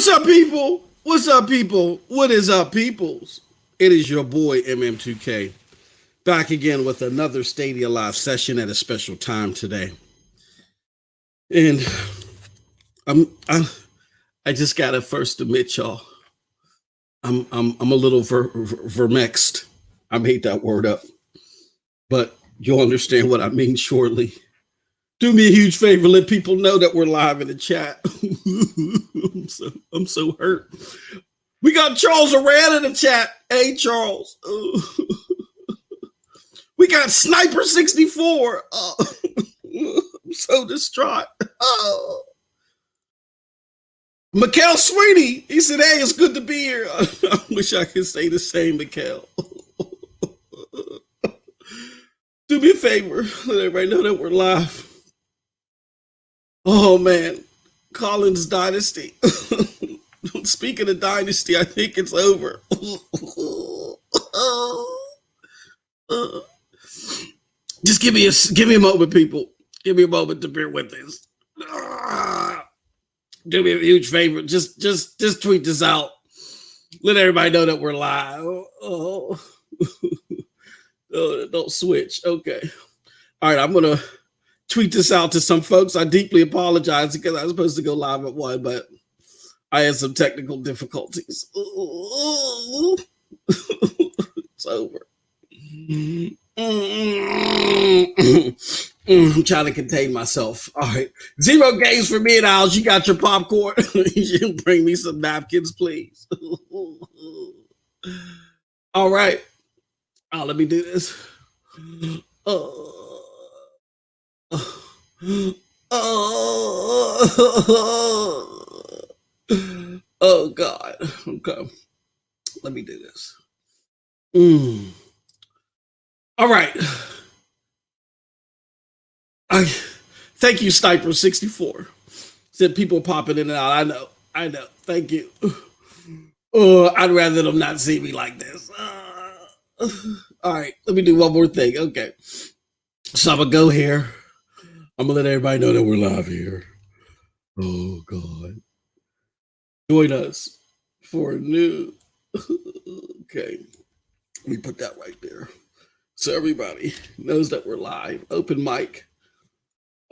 up, people? What's up, people? What is up, peoples? It is your boy MM2K back again with another Stadia live session at a special time today. And I just gotta first admit, y'all, I'm a little vermexed. I made that word up, but you'll understand what I mean shortly. Do me a huge favor, let people know that we're live in the chat. I'm so hurt. We got Charles Aran in the chat. Hey, Charles. We got Sniper 64. I'm so distraught. Mikhail Sweeney, he said, hey, it's good to be here. I wish I could say the same, Mikhail. Do me a favor, let everybody know that we're live. Oh, man. Collins Dynasty. Speaking of Dynasty, I think it's over. Just give me a moment, people. Give me a moment to bear with this. Do me a huge favor. Just tweet this out. Let everybody know that we're live. Oh, don't switch. Okay. All right, I'm going to tweet this out to some folks. I deeply apologize because I was supposed to go live at 1, but I had some technical difficulties. It's over. I'm trying to contain myself. All right. 0 games for me and Owls. You got your popcorn? You bring me some napkins, please. All right. Oh, let me do this. Oh God. Okay. Let me do this. All right. Thank you, Sniper 64. Said people popping in and out. I know. Thank you. I'd rather them not see me like this. All right. Let me do one more thing. Okay. So I'm gonna go here. I'm gonna let everybody know that we're live here. Oh God. Join us for a new. Okay. Let me put that right there. So everybody knows that we're live. Open mic.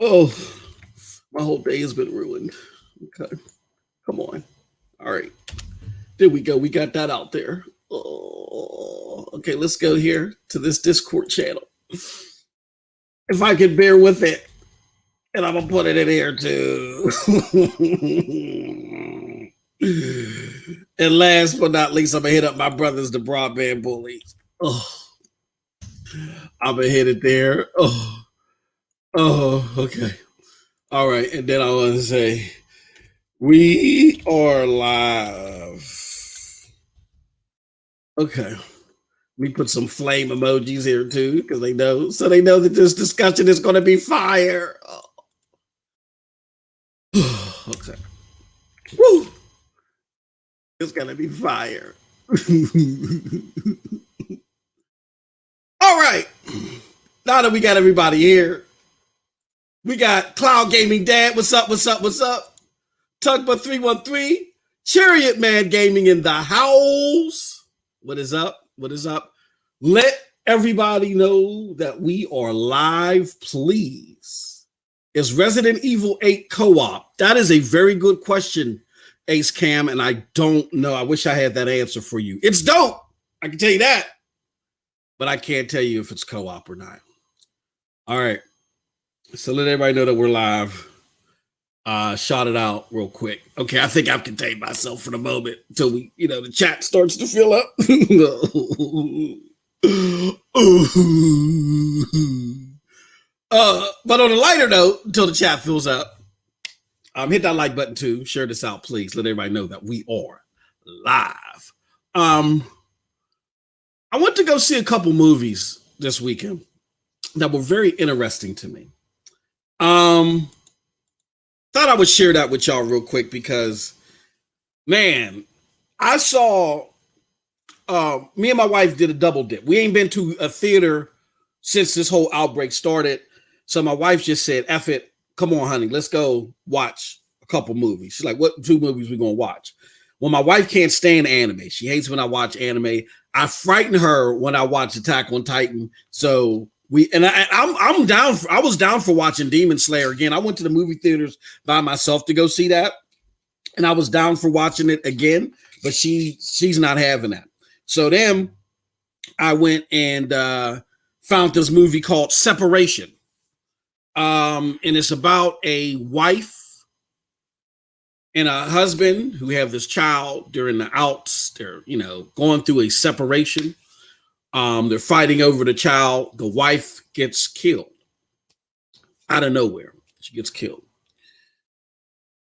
Oh, my whole day has been ruined. Okay. Come on. All right. There we go. We got that out there. Oh, okay. Let's go here to this Discord channel. If I can bear with it. And I'm going to put it in here too. And last but not least, I'm going to hit up my brothers, the Broadband Bullies. Oh, I'm going to hit it there. Oh, okay. All right. And then I want to say, we are live. Okay. Let me put some flame emojis here too, because they know that this discussion is going to be fire. Okay. Woo! It's gonna be fire. All right. Now that we got everybody here, we got Cloud Gaming Dad. What's up? Tugba 313, Chariot Man Gaming in the house. What is up? Let everybody know that we are live, please. Is Resident Evil 8 co-op? That is a very good question, Ace Cam, and I don't know. I wish I had that answer for you. It's dope. I can tell you that. But I can't tell you if it's co-op or not. All right. So let everybody know that we're live. Shout it out real quick. Okay, I think I've contained myself for the moment until the chat starts to fill up. But on a lighter note, until the chat fills up, hit that like button too. Share this out, please. Let everybody know that we are live. I went to go see a couple movies this weekend that were very interesting to me. Thought I would share that with y'all real quick because, man, I saw, me and my wife did a double dip. We ain't been to a theater since this whole outbreak started. So my wife just said, F it, come on, honey, let's go watch a couple movies. She's like, what 2 movies we gonna watch? Well, my wife can't stand anime. She hates when I watch anime. I frighten her when I watch Attack on Titan. So I'm down. I was down for watching Demon Slayer again. I went to the movie theaters by myself to go see that, and I was down for watching it again. But she's not having that. So then I went and found this movie called Separation, and it's about a wife and a husband who have this child during the outs. They're, going through a separation. They're fighting over the child. The wife gets killed out of nowhere. She gets killed.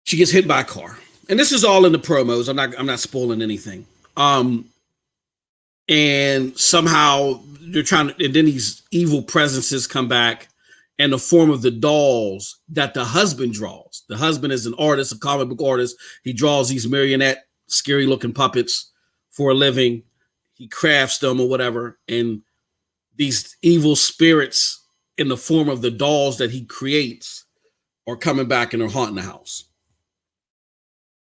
She gets hit by a car. And this is all in the promos. I'm not spoiling anything. And somehow they're trying to, and then these evil presences come back in the form of the dolls that the husband draws. The husband is an artist, a comic book artist. He draws these marionette, scary looking puppets for a living. He crafts them or whatever. And these evil spirits in the form of the dolls that he creates are coming back and are haunting the house.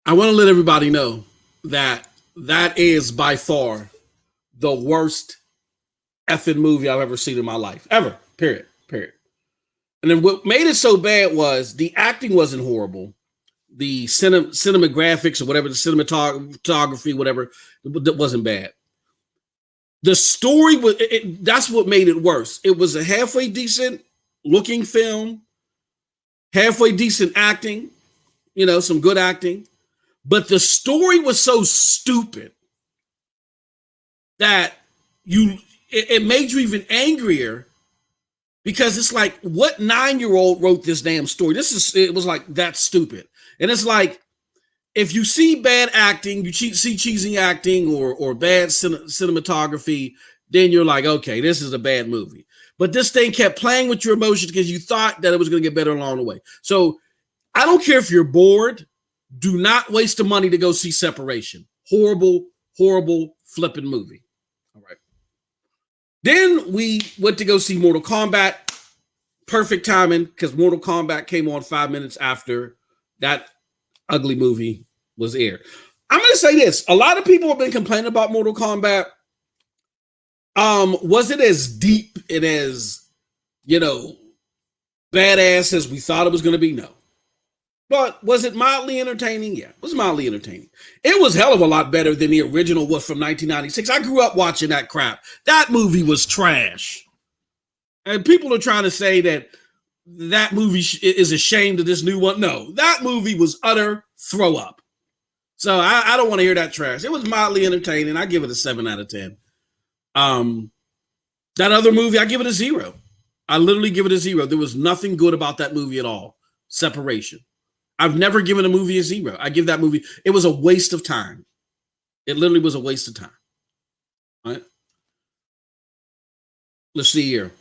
I want to let everybody know that that is by far the worst effing movie I've ever seen in my life. Ever. Period. And then what made it so bad was the acting wasn't horrible. The cinematographics or whatever, the cinematography, whatever, that wasn't bad. The story was, that's what made it worse. It was a halfway decent looking film, halfway decent acting, some good acting. But the story was so stupid that it made you even angrier, because it's like, what 9-year-old wrote this damn story? It was like that stupid. And it's like, if you see bad acting, you see cheesy acting or bad cinematography, then you're like, okay, this is a bad movie. But this thing kept playing with your emotions because you thought that it was going to get better along the way. So I don't care if you're bored. Do not waste the money to go see Separation. Horrible, horrible flipping movie. All right. Then we went to go see Mortal Kombat. Perfect timing, because Mortal Kombat came on 5 minutes after that ugly movie was aired. I'm going to say this. A lot of people have been complaining about Mortal Kombat. Was it as deep and as, badass as we thought it was going to be? No. But was it mildly entertaining? Yeah, it was mildly entertaining. It was hell of a lot better than the original was from 1996. I grew up watching that crap. That movie was trash. And people are trying to say that movie is ashamed of this new one. No, that movie was utter throw up. So I don't want to hear that trash. It was mildly entertaining. I give it a 7 out of 10. That other movie, I give it a 0. I literally give it a 0. There was nothing good about that movie at all. Separation. I've never given a movie a 0. I give that movie, it was a waste of time. It literally was a waste of time. All right. Let's see here.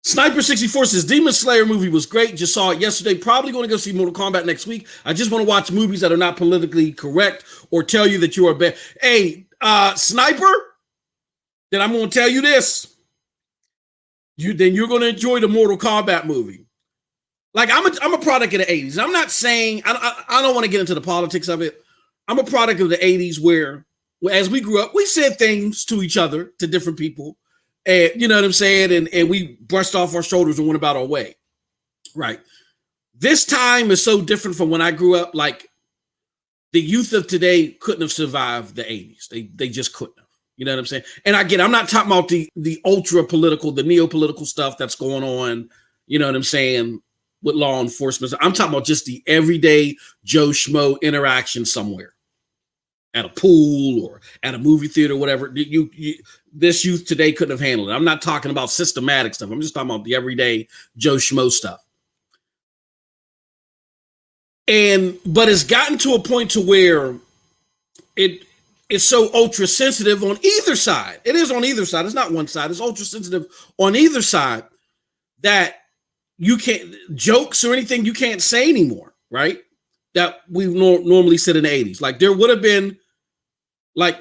Sniper64 says, Demon Slayer movie was great. Just saw it yesterday. Probably going to go see Mortal Kombat next week. I just want to watch movies that are not politically correct or tell you that you are bad. Hey, Sniper, then I'm going to tell you this. Then you're going to enjoy the Mortal Kombat movie. Like, I'm a product of the 80s. I'm not saying, I don't want to get into the politics of it. I'm a product of the 80s where as we grew up, we said things to each other, to different people. And you know what I'm saying? And we brushed off our shoulders and went about our way. Right. This time is so different from when I grew up. Like, the youth of today couldn't have survived the 80s. They just couldn't have. You know what I'm saying? And again, I'm not talking about the ultra political, the neo-political stuff that's going on, you know what I'm saying, with law enforcement. I'm talking about just the everyday Joe Schmo interaction somewhere. At a pool or at a movie theater, whatever. This youth today couldn't have handled it. I'm not talking about systematic stuff. I'm just talking about the everyday Joe Schmo stuff. But it's gotten to a point to where it's so ultra sensitive on either side. It is on either side. It's not one side. It's ultra sensitive on either side that you can't, jokes or anything you can't say anymore, right? That we normally said in the 80s. Like, there would have been, like,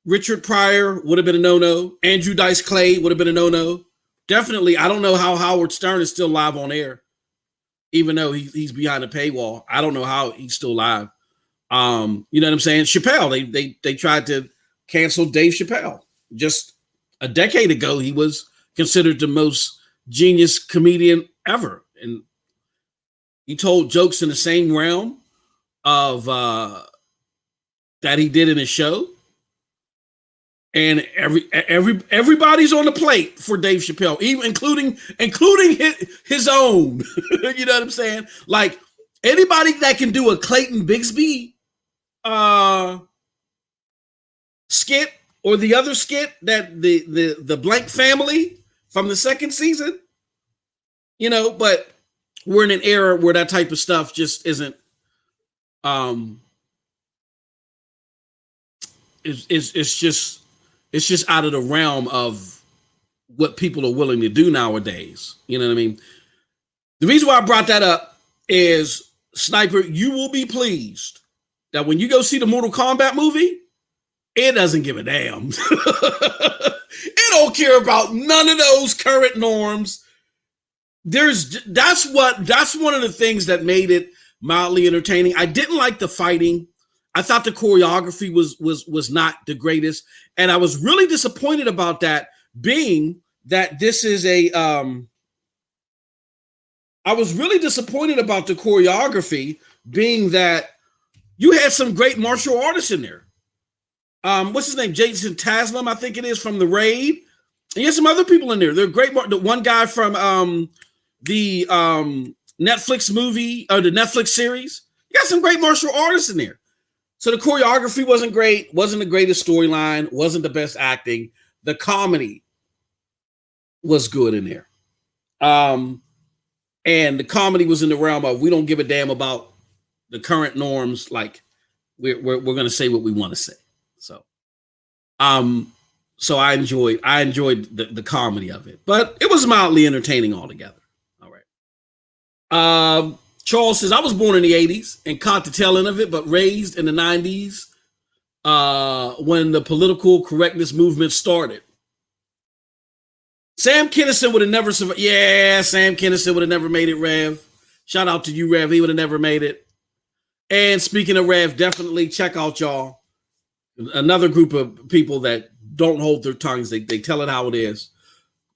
Richard Pryor would have been a no-no. Andrew Dice Clay would have been a no-no. Definitely, I don't know how Howard Stern is still live on air. even though he's behind a paywall. I don't know how he's still alive. You know what I'm saying? Chappelle, they tried to cancel Dave Chappelle. Just a decade ago, he was considered the most genius comedian ever. And he told jokes in the same realm of that he did in his show. And everybody's on the plate for Dave Chappelle, even including his own. You know what I'm saying? Like anybody that can do a Clayton Bigsby skit or the other skit that the Blank family from the second season, you know, but we're in an era where that type of stuff just isn't it's just out of the realm of what people are willing to do nowadays. You know what I mean? The reason why I brought that up is, Sniper, you will be pleased that when you go see the Mortal Kombat movie, it doesn't give a damn. It don't care about none of those current norms. That's one of the things that made it mildly entertaining. I didn't like the fighting. I thought the choreography was not the greatest, and I was really disappointed about that. Being that this is I was really disappointed about the choreography, being that you had some great martial artists in there. What's his name? Jason Taslim, I think it is, from the Raid. And you had some other people in there. They're great. The one guy from the Netflix movie or the Netflix series. You got some great martial artists in there. So the choreography wasn't great, wasn't the greatest storyline, wasn't the best acting. The comedy was good in there. And the comedy was in the realm of, we don't give a damn about the current norms. Like we're going to say what we want to say. So I enjoyed the comedy of it, but it was mildly entertaining altogether. All right. Charles says, I was born in the 80s and caught the tail end of it, but raised in the 90s when the political correctness movement started. Sam Kinison would have never survived. Yeah, Sam Kinison would have never made it, Rev. Shout out to you, Rev. He would have never made it. And speaking of Rev, definitely check out y'all. Another group of people that don't hold their tongues. They tell it how it is.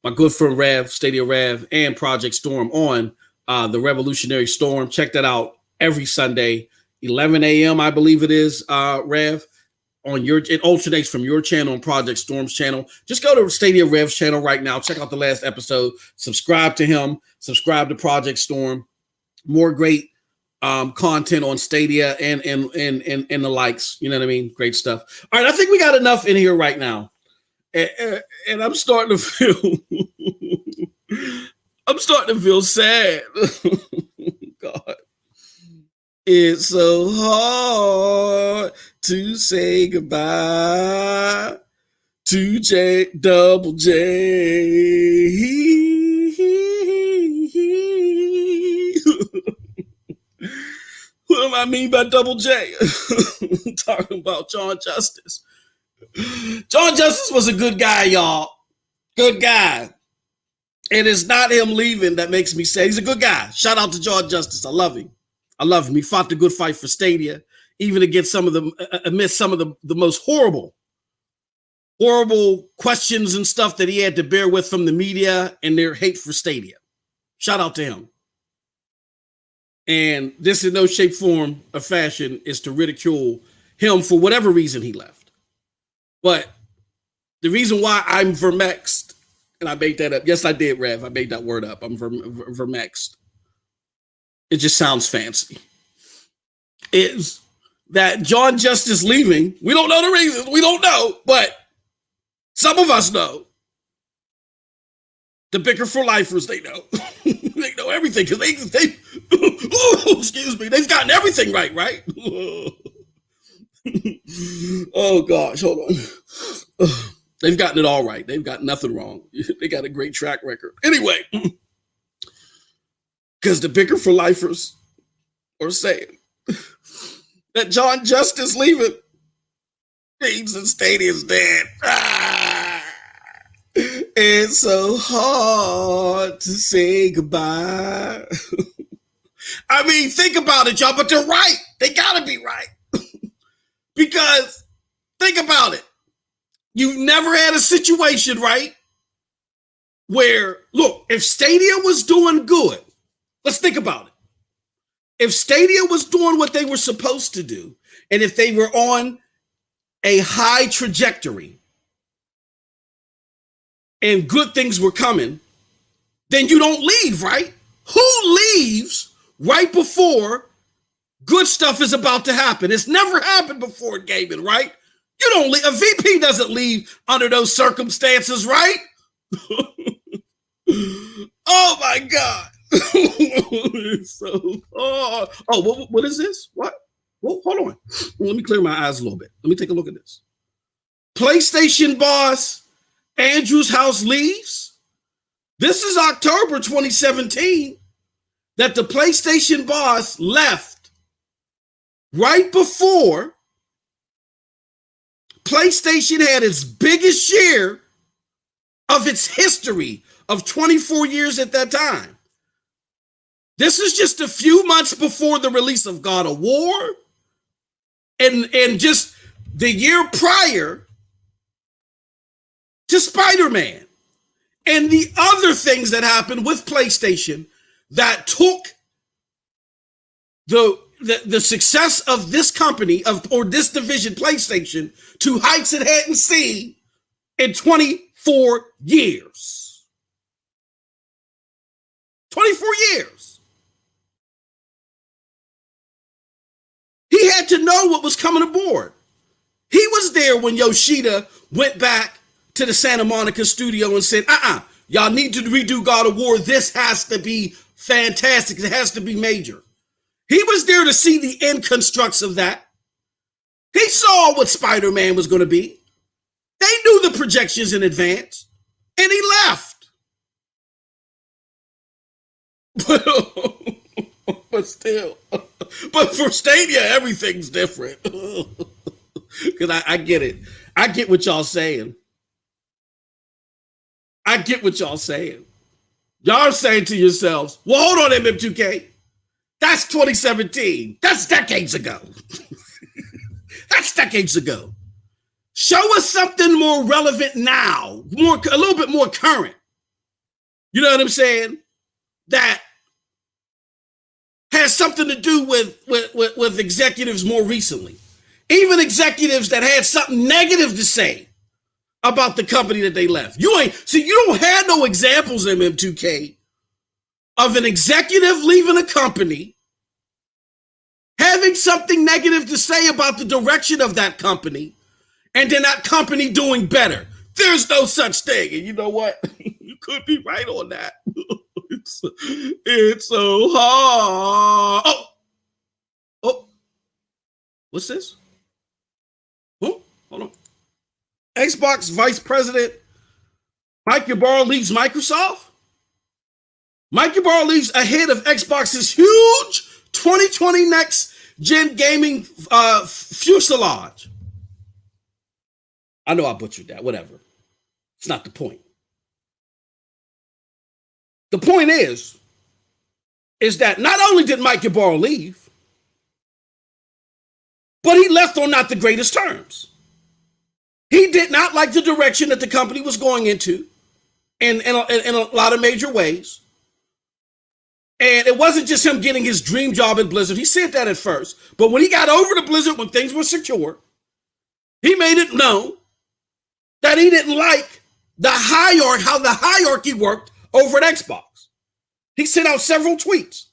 My good friend Rev, Stadia Rev, and Project Storm on the Revolutionary Storm. Check that out every Sunday, 11 a.m. I believe it is, Rev. It alternates from your channel and Project Storm's channel. Just go to Stadia Rev's channel right now. Check out the last episode. Subscribe to him. Subscribe to Project Storm. More great content on Stadia and the likes. You know what I mean? Great stuff. All right, I think we got enough in here right now, and I'm starting to feel. I'm starting to feel sad. God. It's so hard to say goodbye to Double J. What do I mean by Double J? Talking about John Justice. John Justice was a good guy, y'all. Good guy. And it's not him leaving that makes me say he's a good guy. Shout out to John Justice. I love him. He fought the good fight for Stadia, even against amidst some of the most horrible questions and stuff that he had to bear with from the media and their hate for Stadia. Shout out to him. And this in no shape, form, or fashion is to ridicule him for whatever reason he left. But the reason why I'm vermexed, and I made that up. Yes, I did, Rev. I made that word up. I'm vermexed. It just sounds fancy. Is that John Justice leaving? We don't know the reasons. We don't know, but some of us know. The Bicker for Lifers, they know. They know everything because they excuse me, they've gotten everything right? Oh gosh, hold on. They've gotten it all right. They've got nothing wrong. They got a great track record. Anyway, because the Bicker for Lifers are saying that John Justice leaving means that Stadia's dead. It's so hard to say goodbye I mean, think about it, y'all, but they're right. They gotta be right. Because think about it. You've never had a situation, right? Where, look, if Stadia was doing good, let's think about it. If Stadia was doing what they were supposed to do, and if they were on a high trajectory and good things were coming, then you don't leave, right? Who leaves right before good stuff is about to happen? It's never happened before in gaming, right? You don't leave. A VP doesn't leave under those circumstances, right? Oh my God. What is this? What? Well, hold on. Let me clear my eyes a little bit. Let me take a look at this. PlayStation boss Andrew's house leaves. This is October 2017 that the PlayStation boss left right before PlayStation had its biggest share of its history of 24 years at that time. This is just a few months before the release of God of War and just the year prior to Spider-Man and the other things that happened with PlayStation that took the success of this company or this division, PlayStation, to heights it hadn't seen in 24 years. 24 years. He had to know what was coming aboard. He was there when Yoshida went back to the Santa Monica studio and said, y'all need to redo God of War. This has to be fantastic. It has to be major. He was there to see the end constructs of that. He saw what Spider-Man was going to be. They knew the projections in advance, and he left. But still, but for Stadia, everything's different. Because I get it. I get what y'all saying. I get what y'all saying. Y'all are saying to yourselves, well, hold on, MM2K. That's 2017. That's decades ago. That's decades ago. Show us something more relevant now, a little bit more current. You know what I'm saying? That has something to do with executives more recently. Even executives that had something negative to say about the company that they left. You don't have no examples, MM2K, of an executive leaving a company, having something negative to say about the direction of that company, and then that company doing better. There's no such thing. And you know what? You could be right on that. It's so hard. Oh, what's this? Oh, hold on. Xbox Vice President Mike Ybarra leaves Microsoft. Mike Ybarra leaves ahead of Xbox's huge 2020 next gen gaming fuselage. I know I butchered that. Whatever. It's not the point. The point is that not only did Mike Ybarra leave, but he left on not the greatest terms. He did not like the direction that the company was going into in a lot of major ways. And it wasn't just him getting his dream job at Blizzard. He said that at first. But when he got over to Blizzard, when things were secure, he made it known that he didn't like how the hierarchy worked over at Xbox. He sent out several tweets.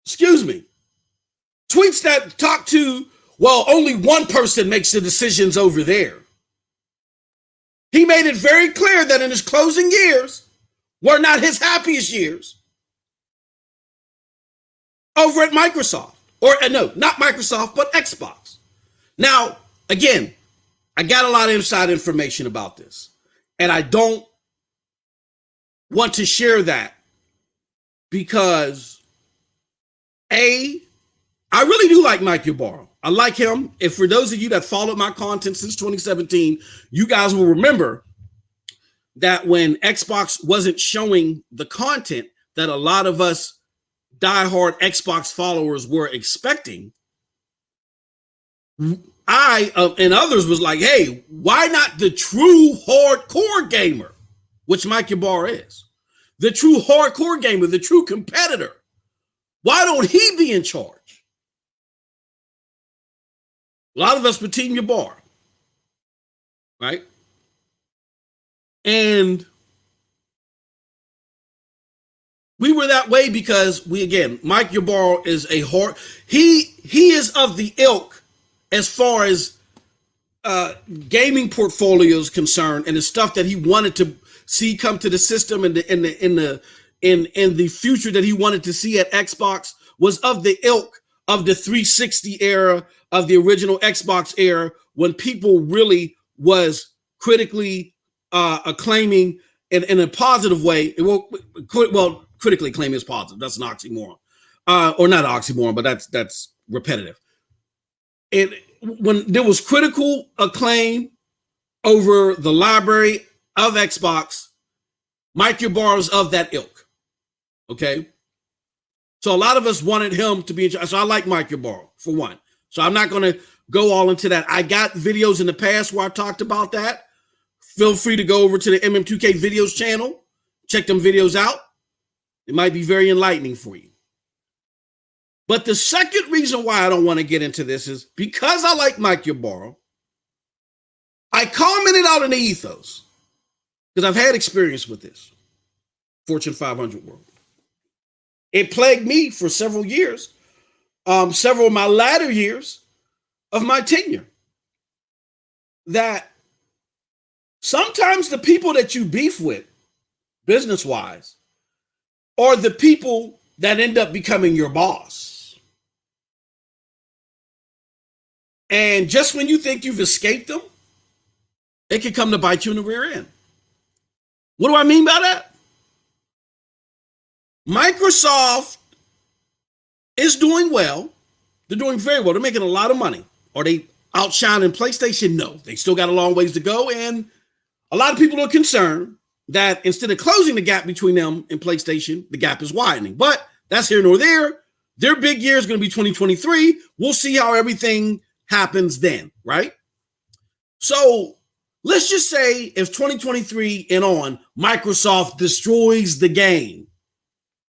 Tweets that talk to, well, only one person makes the decisions over there. He made it very clear that in his closing years were not his happiest years over at Microsoft. Or no, not Microsoft, but Xbox. Now, again, I got a lot of inside information about this, and I don't want to share that because I really do like Mike Ybarra. I like him. And for those of you that followed my content since 2017, you guys will remember that when Xbox wasn't showing the content that a lot of us diehard Xbox followers were expecting, I and others was like, hey, why not the true hardcore gamer, which Mike Ybarra is, the true hardcore gamer, the true competitor? Why don't he be in charge? A lot of us were Team Ybarra, right? And we were that way because Mike Ybarra is he is of the ilk as far as gaming portfolio is concerned, and the stuff that he wanted to see come to the system and in the future that he wanted to see at Xbox was of the ilk of the 360 era, of the original Xbox era, when people really was critically acclaiming in a positive way. Well, critically acclaiming is positive. That's an oxymoron, or not an oxymoron, but that's repetitive. When there was critical acclaim over the library of Xbox, Mike Ybarra is of that ilk. Okay. So a lot of us wanted him to be in charge. So I like Mike Ybarra, for one. So I'm not going to go all into that. I got videos in the past where I talked about that. Feel free to go over to the MM2K videos channel. Check them videos out. It might be very enlightening for you. But the second reason why I don't want to get into this is because I like Mike Ybarra. I commented out in the ethos because I've had experience with this. Fortune 500 world. It plagued me for several years, several of my latter years of my tenure. That sometimes the people that you beef with, business-wise, are the people that end up becoming your boss. And just when you think you've escaped them, it can come to bite you in the rear end. What do I mean by that? Microsoft is doing well. They're doing very well. They're making a lot of money. Are they outshining PlayStation? No. They still got a long ways to go. And a lot of people are concerned that instead of closing the gap between them and PlayStation, the gap is widening. But that's here nor there. Their big year is going to be 2023. We'll see how everything happens then, right? So let's just say if 2023 and on, Microsoft destroys the game.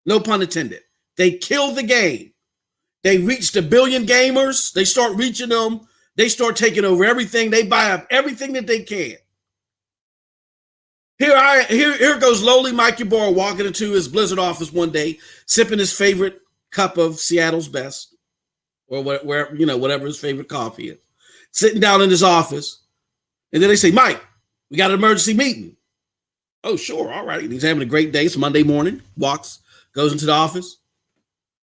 No pun intended. They kill the game. They reach 1 billion gamers. They start reaching them. They start taking over everything. They buy up everything that they can. Here goes lowly Mike Ybarra walking into his Blizzard office one day, sipping his favorite cup of Seattle's Best, or whatever his favorite coffee is, sitting down in his office, and then they say, "Mike, we got an emergency meeting." Oh, sure, all right. He's having a great day. It's Monday morning. Goes into the office.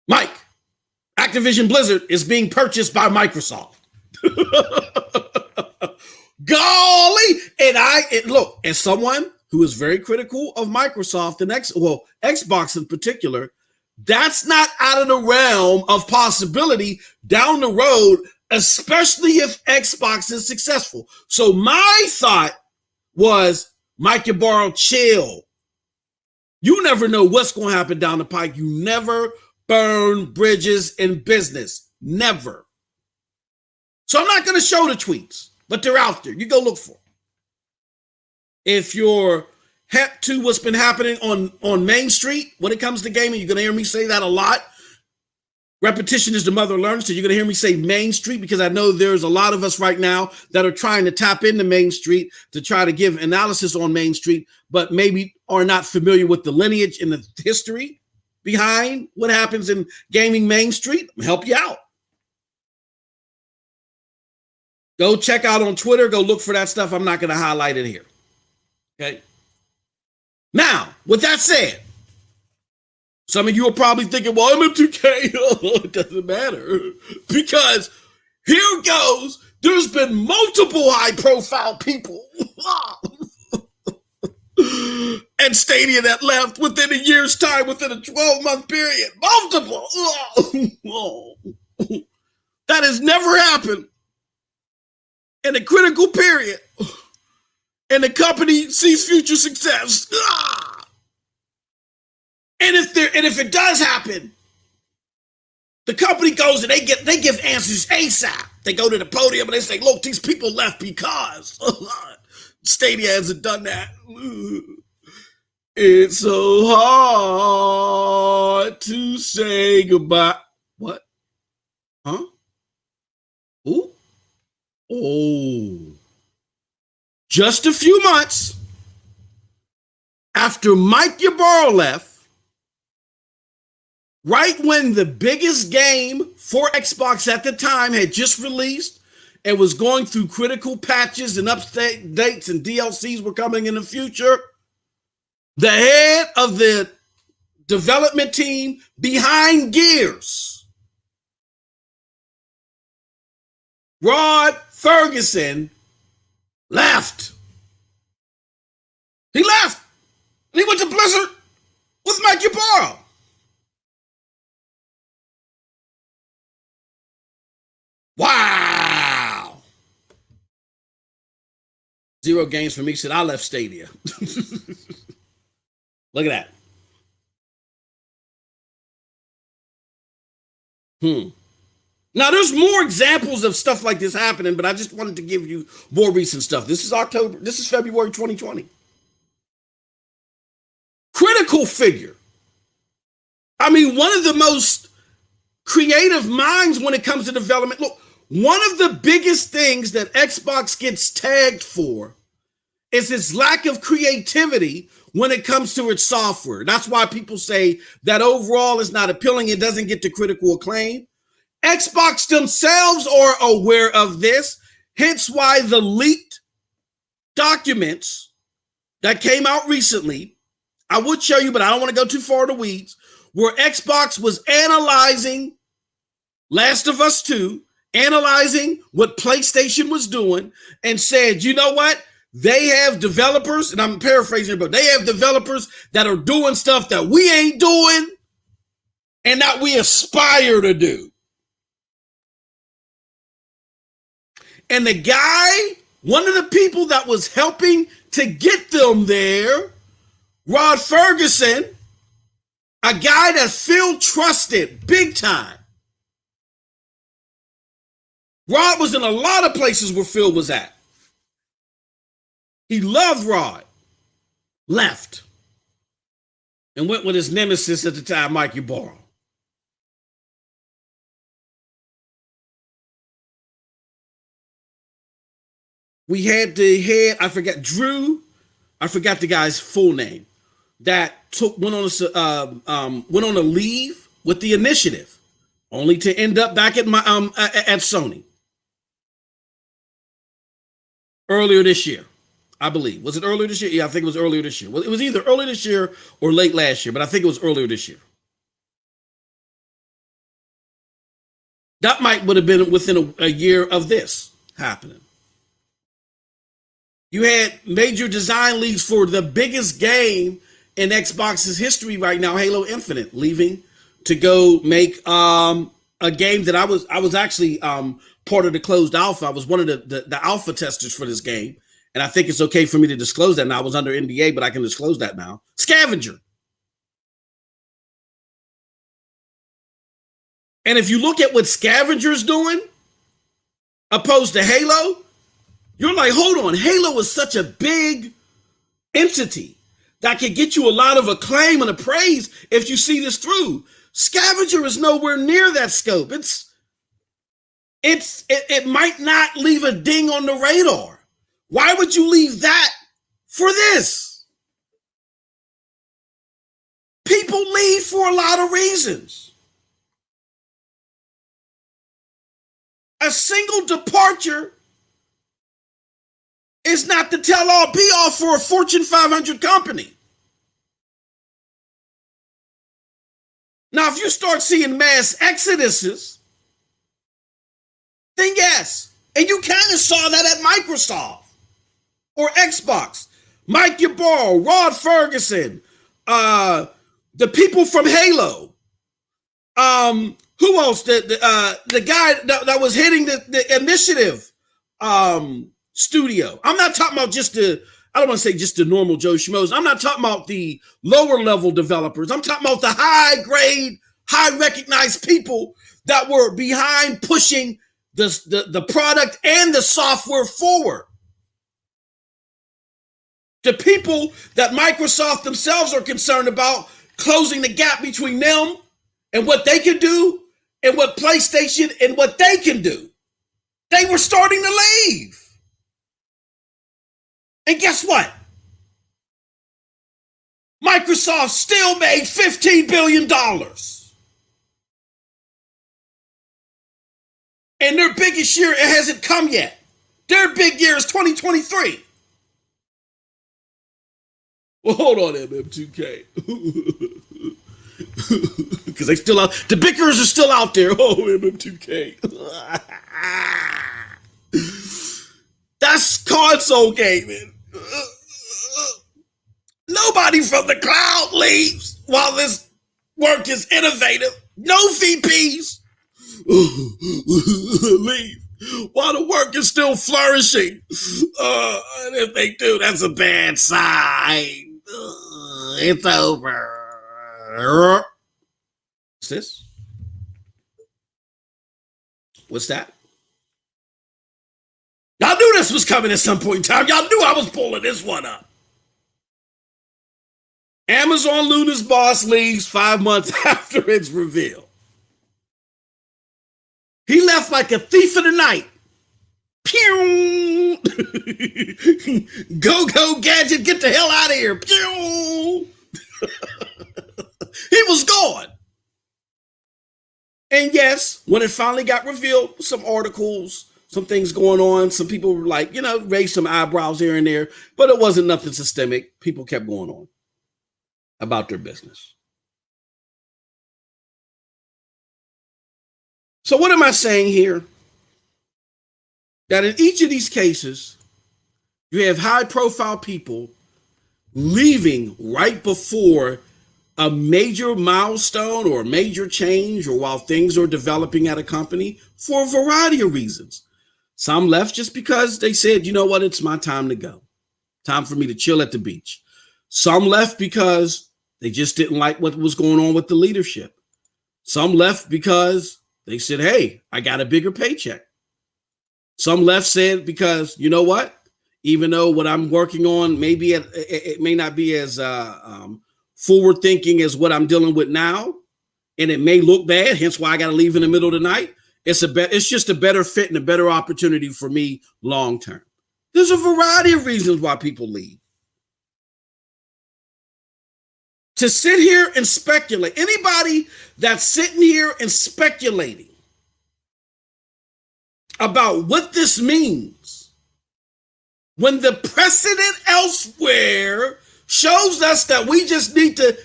Mike, Activision Blizzard is being purchased by Microsoft. Golly! And look, as someone who is very critical of Microsoft and Xbox in particular, that's not out of the realm of possibility down the road, especially if Xbox is successful. So my thought was, Mike Ybarra, chill. You never know what's going to happen down the pike. You never burn bridges in business. Never. So I'm not going to show the tweets, but they're out there. You go look for them. If you're hep to what's been happening on Main Street when it comes to gaming, you're going to hear me say that a lot. Repetition is the mother of learning. So you're going to hear me say Main Street because I know there's a lot of us right now that are trying to tap into Main Street to try to give analysis on Main Street, but maybe are not familiar with the lineage and the history behind what happens in gaming Main Street. I'll help you out. Go check out on Twitter. Go look for that stuff. I'm not going to highlight it here. Okay. Now, with that said, some of you are probably thinking, well, MM2K, it doesn't matter. Because here goes, there's been multiple high-profile people and Stadia that left within a year's time, within a 12-month period. Multiple. That has never happened in a critical period. And the company sees future success. And if it does happen, The company goes and they give answers ASAP. They go to the podium and they say, look, these people left because Stadia hasn't done that. It's so hard to say goodbye. What? Huh? Ooh. Oh. Just a few months after Mike Ybarra left, right when the biggest game for Xbox at the time had just released and was going through critical patches and updates and DLCs were coming in the future, the head of the development team behind Gears, Rod Ferguson, left. He left. And he went to Blizzard with Mike Ybarra. Wow. Zero games for me. Said I left Stadia. Look at that. Now, there's more examples of stuff like this happening, but I just wanted to give you more recent stuff. This is February 2020. Critical figure. I mean, one of the most creative minds when it comes to development. Look, one of the biggest things that Xbox gets tagged for is its lack of creativity when it comes to its software. That's why people say that overall is not appealing. It doesn't get the critical acclaim. Xbox themselves are aware of this, hence why the leaked documents that came out recently, I would show you, but I don't want to go too far in the weeds, where Xbox was analyzing Last of Us 2, analyzing what PlayStation was doing, and said, you know what? They have developers, and I'm paraphrasing, but they have developers that are doing stuff that we ain't doing and that we aspire to do. And the guy, one of the people that was helping to get them there, Rod Ferguson, a guy that Phil trusted big time. Rod was in a lot of places where Phil was at. He loved Rod. Left. And went with his nemesis at the time, Mike Ybarra. We had the head, I forgot the guy's full name, that went on a leave with the initiative, only to end up back at Sony earlier this year, I believe. Was it earlier this year? Yeah, I think it was earlier this year. Well, it was either earlier this year or late last year, but I think it was earlier this year. That would have been within a year of this happening. You had major design leads for the biggest game in Xbox's history right now, Halo Infinite, leaving to go make a game that I was actually part of the closed alpha. I was one of the alpha testers for this game, and I think it's okay for me to disclose that now. I was under NDA, but I can disclose that now. Scavenger. And if you look at what Scavenger's doing, opposed to Halo, you're like, hold on, Halo is such a big entity that can get you a lot of acclaim and praise if you see this through. Scavenger is nowhere near that scope. It might not leave a ding on the radar. Why would you leave that for this? People leave for a lot of reasons. A single departure is not the tell-all be-all for a Fortune 500 company. Now, if you start seeing mass exoduses, then yes. And you kind of saw that at Microsoft or Xbox. Mike Ybarra, Rod Ferguson, the people from Halo. Who else? The guy that was heading the initiative studio. I'm not talking about I don't want to say just the normal Joe Schmoes. I'm not talking about the lower level developers. I'm talking about the high grade, high recognized people that were behind pushing the product and the software forward. The people that Microsoft themselves are concerned about closing the gap between them and what they can do and what PlayStation and what they can do. They were starting to leave. And guess what? Microsoft still made $15 billion. And their biggest year, it hasn't come yet. Their big year is 2023. Well, hold on, MM2K. Because they still out. The bickers are still out there. Oh, MM2K. That's console gaming. Nobody from the cloud leaves while this work is innovative. No VPs leave while the work is still flourishing. And if they do, that's a bad sign. It's over. What's this? What's that? Y'all knew this was coming at some point in time. Y'all knew I was pulling this one up. Amazon Luna's boss leaves 5 months after its reveal. He left like a thief in the night. Pew! Go, Gadget, get the hell out of here. Pew! He was gone. And yes, when it finally got revealed, some articles, some things going on, some people were like, raised some eyebrows here and there, but it wasn't nothing systemic. People kept going on about their business. So what am I saying here? That in each of these cases, you have high-profile people leaving right before a major milestone or a major change, or while things are developing at a company, for a variety of reasons. Some left just because they said, you know what, it's my time to go. Time for me to chill at the beach. Some left because they just didn't like what was going on with the leadership. Some left because they said, hey, I got a bigger paycheck. Some left said because, you know what, even though what I'm working on, maybe it may not be as forward thinking as what I'm dealing with now, and it may look bad, hence why I got to leave in the middle of the night. It's just a better fit and a better opportunity for me long term. There's a variety of reasons why people leave. To sit here and speculate, anybody that's sitting here and speculating about what this means, when the precedent elsewhere shows us that we just need to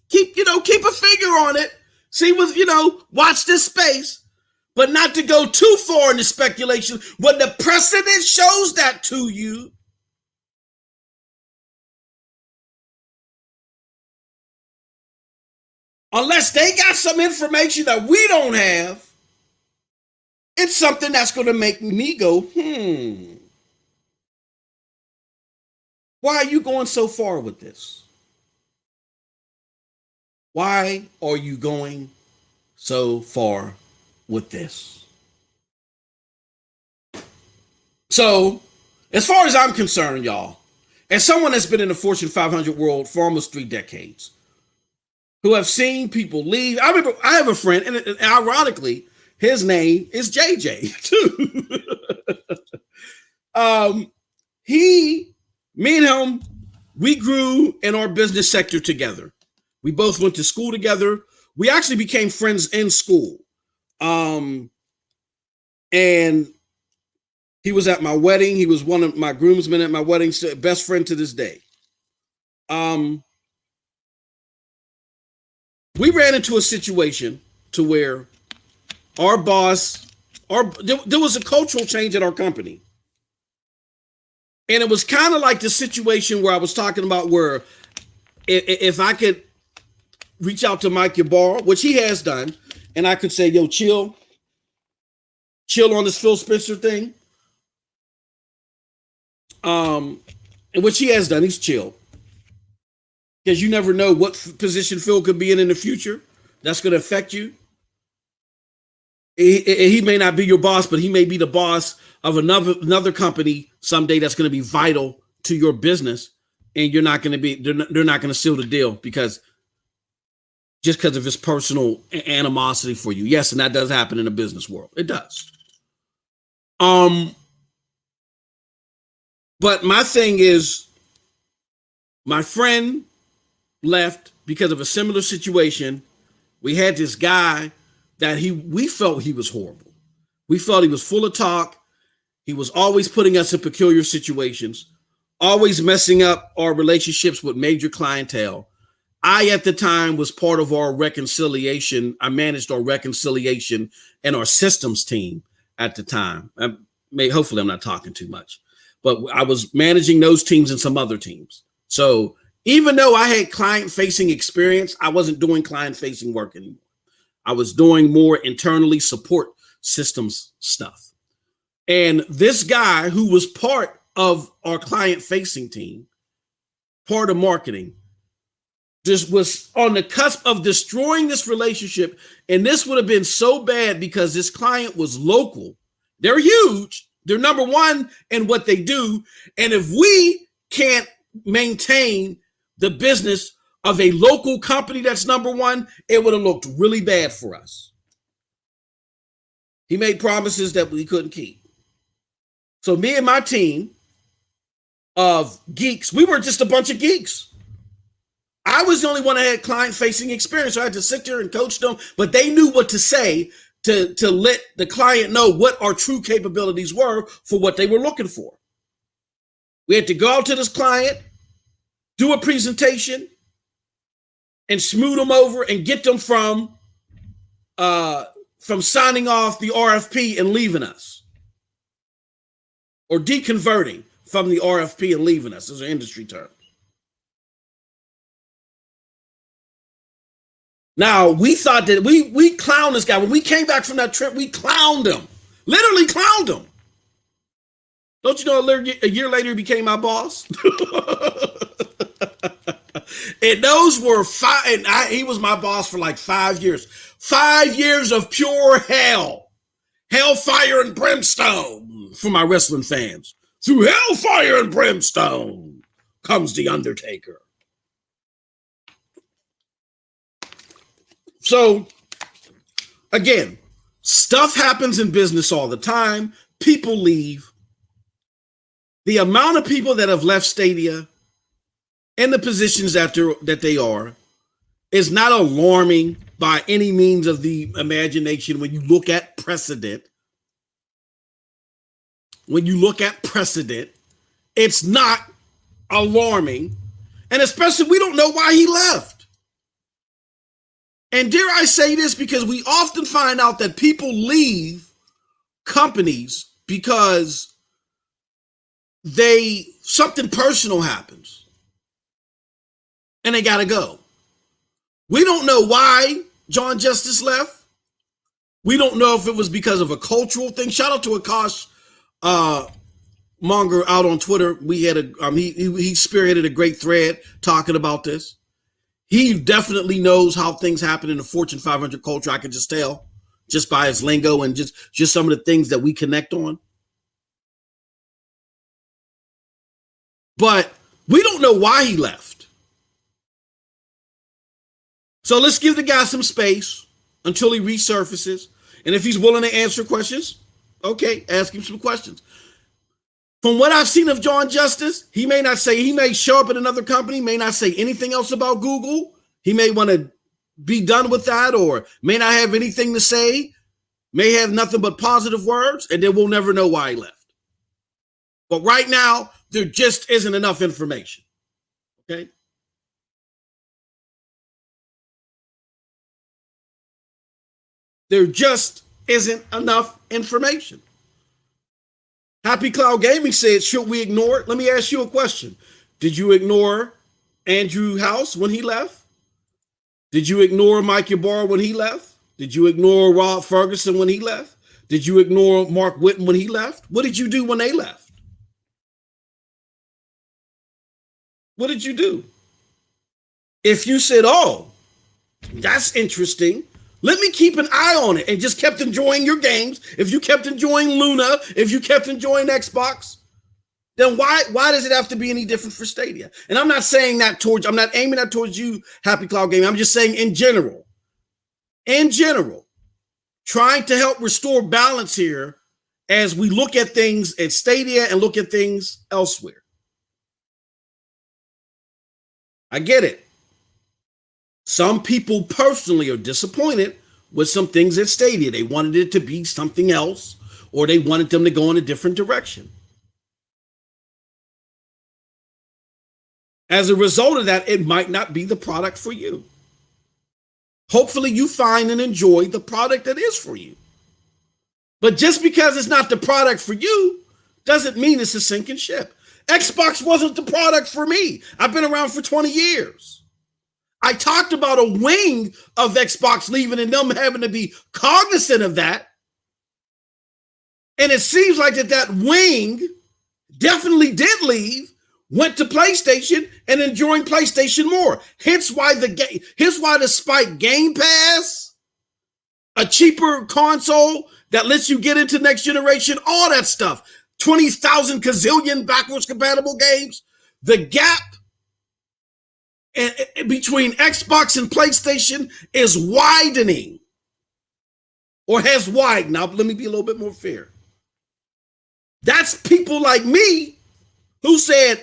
keep a finger on it, see what, watch this space, but not to go too far into speculation. When the precedent shows that to you, unless they got some information that we don't have, it's something that's going to make me go, why are you going so far with this? Why are you going so far with this? So, as far as I'm concerned, y'all, as someone that's been in the Fortune 500 world for almost 3 decades, who have seen people leave. I remember I have a friend, and ironically, his name is JJ too. Me and him, we grew in our business sector together. We both went to school together. We actually became friends in school. And he was at my wedding. He was one of my groomsmen at my wedding, best friend to this day. We ran into a situation to where our boss, there was a cultural change at our company. And it was kind of like the situation where I was talking about, where if I could reach out to Mike Ybarra, which he has done, and I could say, yo, chill on this Phil Spencer thing. And which he has done, he's chill. Because you never know what position Phil could be in the future. that's going to affect you. He may not be your boss, but he may be the boss of another company someday that's going to be vital to your business, and you're not going to be. They're not going to seal the deal because of his personal animosity for you. Yes, and that does happen in the business world. It does. But my thing is, my friend left because of a similar situation. We had this guy that we felt he was horrible. We felt he was full of talk. He was always putting us in peculiar situations, always messing up our relationships with major clientele. I, at the time, was part of our reconciliation. I managed our reconciliation and our systems team at the time. Hopefully I'm not talking too much, but I was managing those teams and some other teams. So even though I had client-facing experience, I wasn't doing client-facing work anymore. I was doing more internally support systems stuff. And this guy who was part of our client-facing team, part of marketing, just was on the cusp of destroying this relationship. And this would have been so bad because this client was local. They're huge. They're number one in what they do. And if we can't maintain the business of a local company that's number one, it would have looked really bad for us. He made promises that we couldn't keep. So me and my team of geeks, we were just a bunch of geeks. I was the only one that had client-facing experience. So I had to sit there and coach them, but they knew what to say to let the client know what our true capabilities were for what they were looking for. We had to go out to this client, do a presentation, and smooth them over and get them from signing off the RFP and leaving us, or deconverting from the RFP and leaving us. Those are industry terms. Now, we thought that we clowned this guy. When we came back from that trip, we clowned him. Literally clowned him. Don't you know a year later he became my boss? And those were he was my boss for like 5 years. 5 years of pure hell. Hellfire and brimstone for my wrestling fans. Through hellfire and brimstone comes the Undertaker. So, again, stuff happens in business all the time. People leave. The amount of people that have left Stadia and the positions that they are is not alarming by any means of the imagination when you look at precedent. When you look at precedent, it's not alarming. And especially, we don't know why he left. And dare I say this, because we often find out that people leave companies because something personal happens and they got to go. We don't know why John Justice left. We don't know if it was because of a cultural thing. Shout out to Akash Monger out on Twitter. We had he spearheaded a great thread talking about this. He definitely knows how things happen in the Fortune 500 culture. I can just tell just by his lingo and just some of the things that we connect on. But we don't know why he left. So let's give the guy some space until he resurfaces. And if he's willing to answer questions, okay, ask him some questions. From what I've seen of John Justice, he may show up at another company, may not say anything else about Google. He may want to be done with that, or may not have anything to say, may have nothing but positive words, and then we'll never know why he left. But right now, there just isn't enough information. Okay? There just isn't enough information. Happy Cloud Gaming said, should we ignore it? Let me ask you a question. Did you ignore Andrew House when he left? Did you ignore Mike Ybarra when he left? Did you ignore Rob Ferguson when he left? Did you ignore Mark Whitten when he left? What did you do when they left? What did you do? If you said, oh, That's interesting. Let me keep an eye on it and just kept enjoying your games. If you kept enjoying Luna, if you kept enjoying Xbox, then why does it have to be any different for Stadia? And I'm not saying that towards, I'm not aiming that towards you, Happy Cloud Gaming. I'm just saying in general, trying to help restore balance here as we look at things at Stadia and look at things elsewhere. I get it. Some people personally are disappointed with some things at Stadia. They wanted it to be something else, or they wanted them to go in a different direction. As a result of that, it might not be the product for you. Hopefully you find and enjoy the product that is for you. But just because it's not the product for you doesn't mean it's a sinking ship. Xbox wasn't the product for me. I've been around for 20 years. I talked about a wing of Xbox leaving and them having to be cognizant of that. And it seems like that wing definitely did leave, went to PlayStation and enjoying PlayStation more. Hence why despite Game Pass, a cheaper console that lets you get into next generation, all that stuff, 20,000 gazillion backwards compatible games, the gap between Xbox and PlayStation is widening, or has widened. Now, let me be a little bit more fair. That's people like me who said,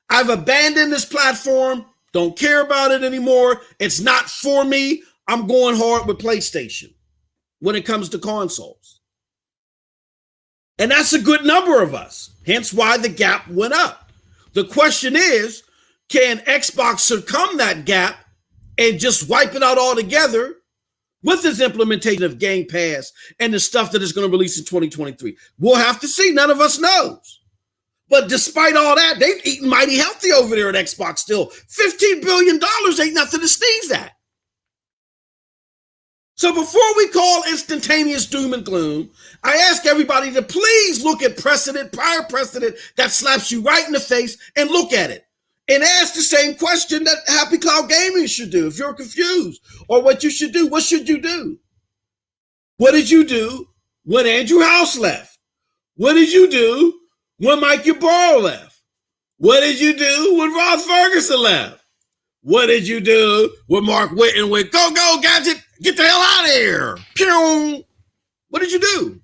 I've abandoned this platform, don't care about it anymore. It's not for me. I'm going hard with PlayStation when it comes to consoles. And that's a good number of us, hence why the gap went up. The question is, can Xbox succumb that gap and just wipe it out altogether with this implementation of Game Pass and the stuff that is going to release in 2023? We'll have to see. None of us knows. But despite all that, they've eaten mighty healthy over there at Xbox still. $15 billion ain't nothing to sneeze at. So before we call instantaneous doom and gloom, I ask everybody to please look at prior precedent that slaps you right in the face, and look at it. And ask the same question that Happy Cloud Gaming should do if you're confused, or what you should do. What should you do? What did you do when Andrew House left? What did you do when Mike Ybarra left? What did you do when Ross Ferguson left? What did you do when Mark Whitten went, go, Gadget, get the hell out of here? Pew! What did you do?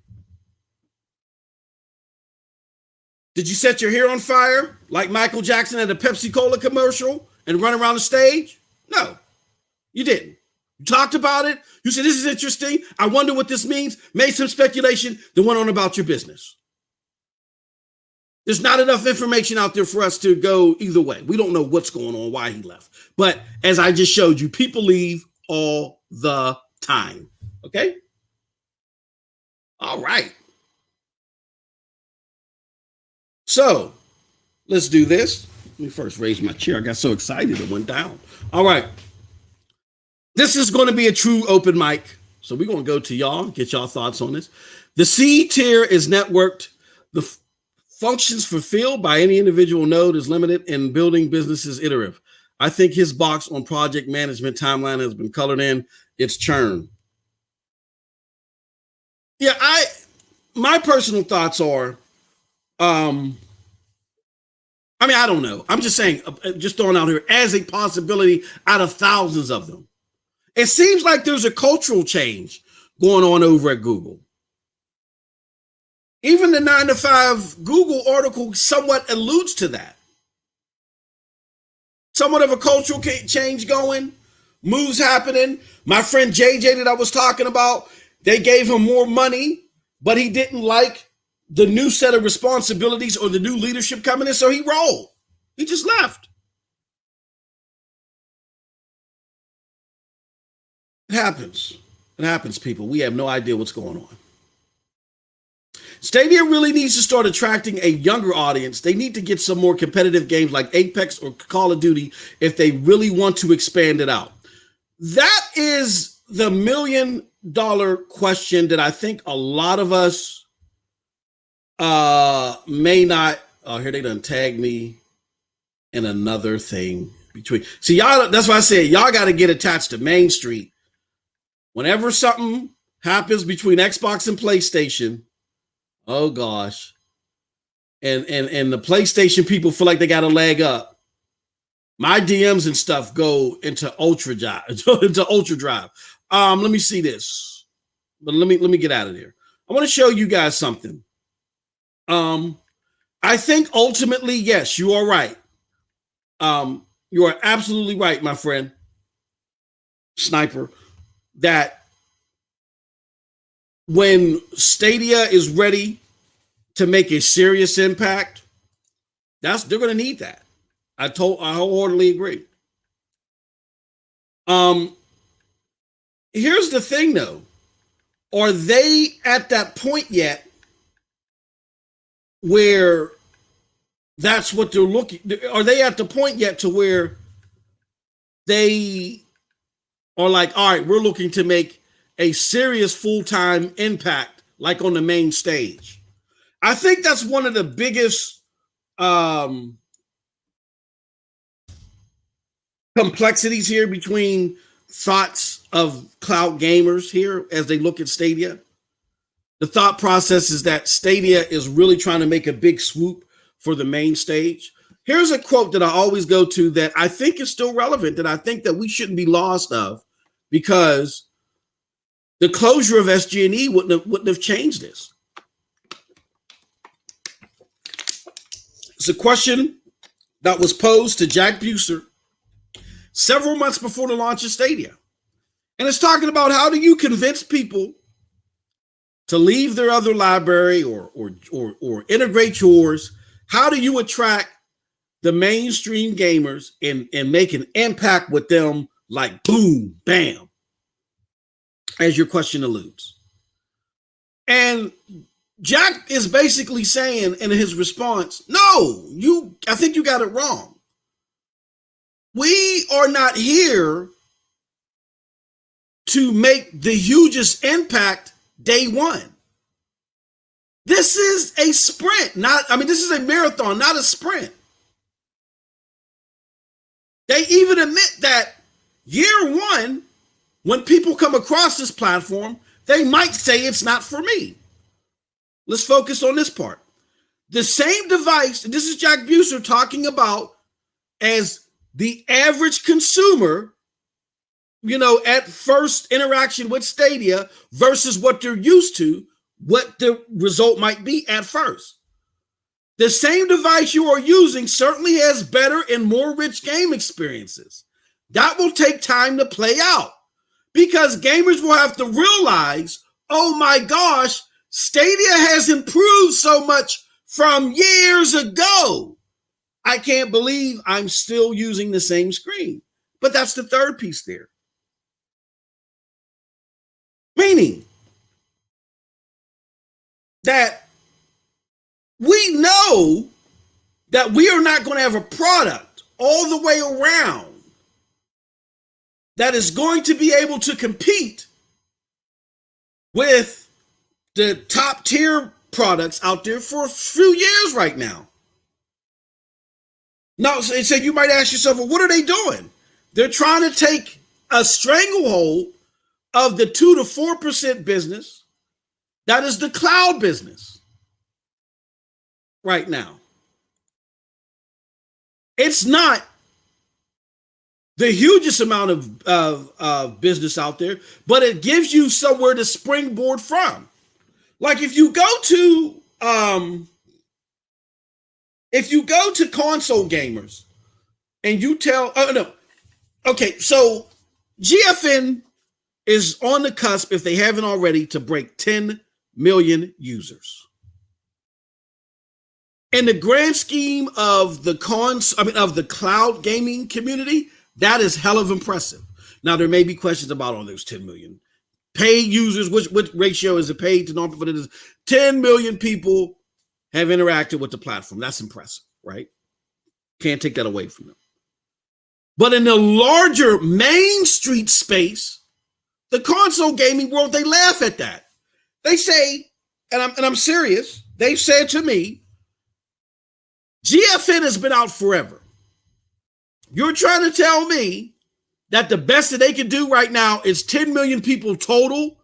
Did you set your hair on fire like Michael Jackson at a Pepsi-Cola commercial and run around the stage? No, you didn't. You talked about it. You said, this is interesting. I wonder what this means. Made some speculation, then went on about your business. There's not enough information out there for us to go either way. We don't know what's going on, why he left. But as I just showed you, people leave all the time. Okay? All right. So let's do this. Let me first raise my chair. I got so excited it went down. All right. This is going to be a true open mic. So we're going to go to y'all, get y'all thoughts on this. The C tier is networked. The functions fulfilled by any individual node is limited, and building business is iterative. I think his box on project management timeline has been colored in. It's churn. Yeah, my personal thoughts are, I don't know. I'm just saying, just throwing out here as a possibility out of thousands of them. It seems like there's a cultural change going on over at Google. Even the 9 to 5 Google article somewhat alludes to that. Somewhat of a cultural change going, moves happening. My friend JJ that I was talking about, they gave him more money, but he didn't like the new set of responsibilities or the new leadership coming in, so he rolled. He just left. It happens. It happens, people. We have no idea what's going on. Stadia really needs to start attracting a younger audience. They need to get some more competitive games like Apex or Call of Duty if they really want to expand it out. That is the $1 million question that I think a lot of us may not. Oh, here they done tag me in another thing. between. See, y'all, that's why I said y'all got to get attached to Main Street. Whenever something happens between Xbox and PlayStation, oh gosh. And the PlayStation people feel like they got a leg up. My DMs and stuff go into ultra drive. Let me see this. But let me get out of there. I want to show you guys something. I think ultimately, yes, you are right. You are absolutely right, my friend, Sniper, that when Stadia is ready to make a serious impact, they're going to need that. I wholeheartedly agree. Here's the thing, though. Are they at that point yet where that's what they're looking? Are they at the point yet to where they are like, all right, we're looking to make a serious full-time impact, like on the main stage? I think that's one of the biggest complexities here between thoughts of cloud gamers here as they look at Stadia. The thought process is that Stadia is really trying to make a big swoop for the main stage. Here's a quote that I always go to that I think is still relevant, that I think that we shouldn't be lost of, because the closure of SG&E wouldn't have changed this. It's a question that was posed to Jack Buser several months before the launch of Stadia. And it's talking about, how do you convince people to leave their other library or integrate yours? How do you attract the mainstream gamers and make an impact with them, like boom, bam, as your question alludes? And Jack is basically saying in his response, no, I think you got it wrong. We are not here to make the hugest impact day one. This is a sprint, this is a marathon, not a sprint. They even admit that year one, when people come across this platform, they might say it's not for me. Let's focus on this part. The same device, and this is Jack Buser talking about as the average consumer, at first interaction with Stadia versus what they're used to, what the result might be at first. The same device you are using certainly has better and more rich game experiences. That will take time to play out, because gamers will have to realize, oh my gosh, Stadia has improved so much from years ago. I can't believe I'm still using the same screen. But that's the third piece there. Meaning that we know that we are not going to have a product all the way around that is going to be able to compete with the top tier products out there for a few years right now. Now, so you might ask yourself, well, what are they doing? They're trying to take a stranglehold of the 2 to 4% business that is the cloud business right now. It's not the hugest amount of business out there, but it gives you somewhere to springboard from. Like if you go to console gamers and you tell, so GFN is on the cusp, if they haven't already, to break 10 million users. In the grand scheme of the cloud gaming community, that is hell of impressive. Now, there may be questions about, those 10 million paid users, which ratio is it paid to non, but it is 10 million people have interacted with the platform. That's impressive, right? Can't take that away from them. But in the larger Main Street space, the console gaming world, they laugh at that. They say, and I'm serious, they've said to me, GFN has been out forever. You're trying to tell me that the best that they can do right now is 10 million people total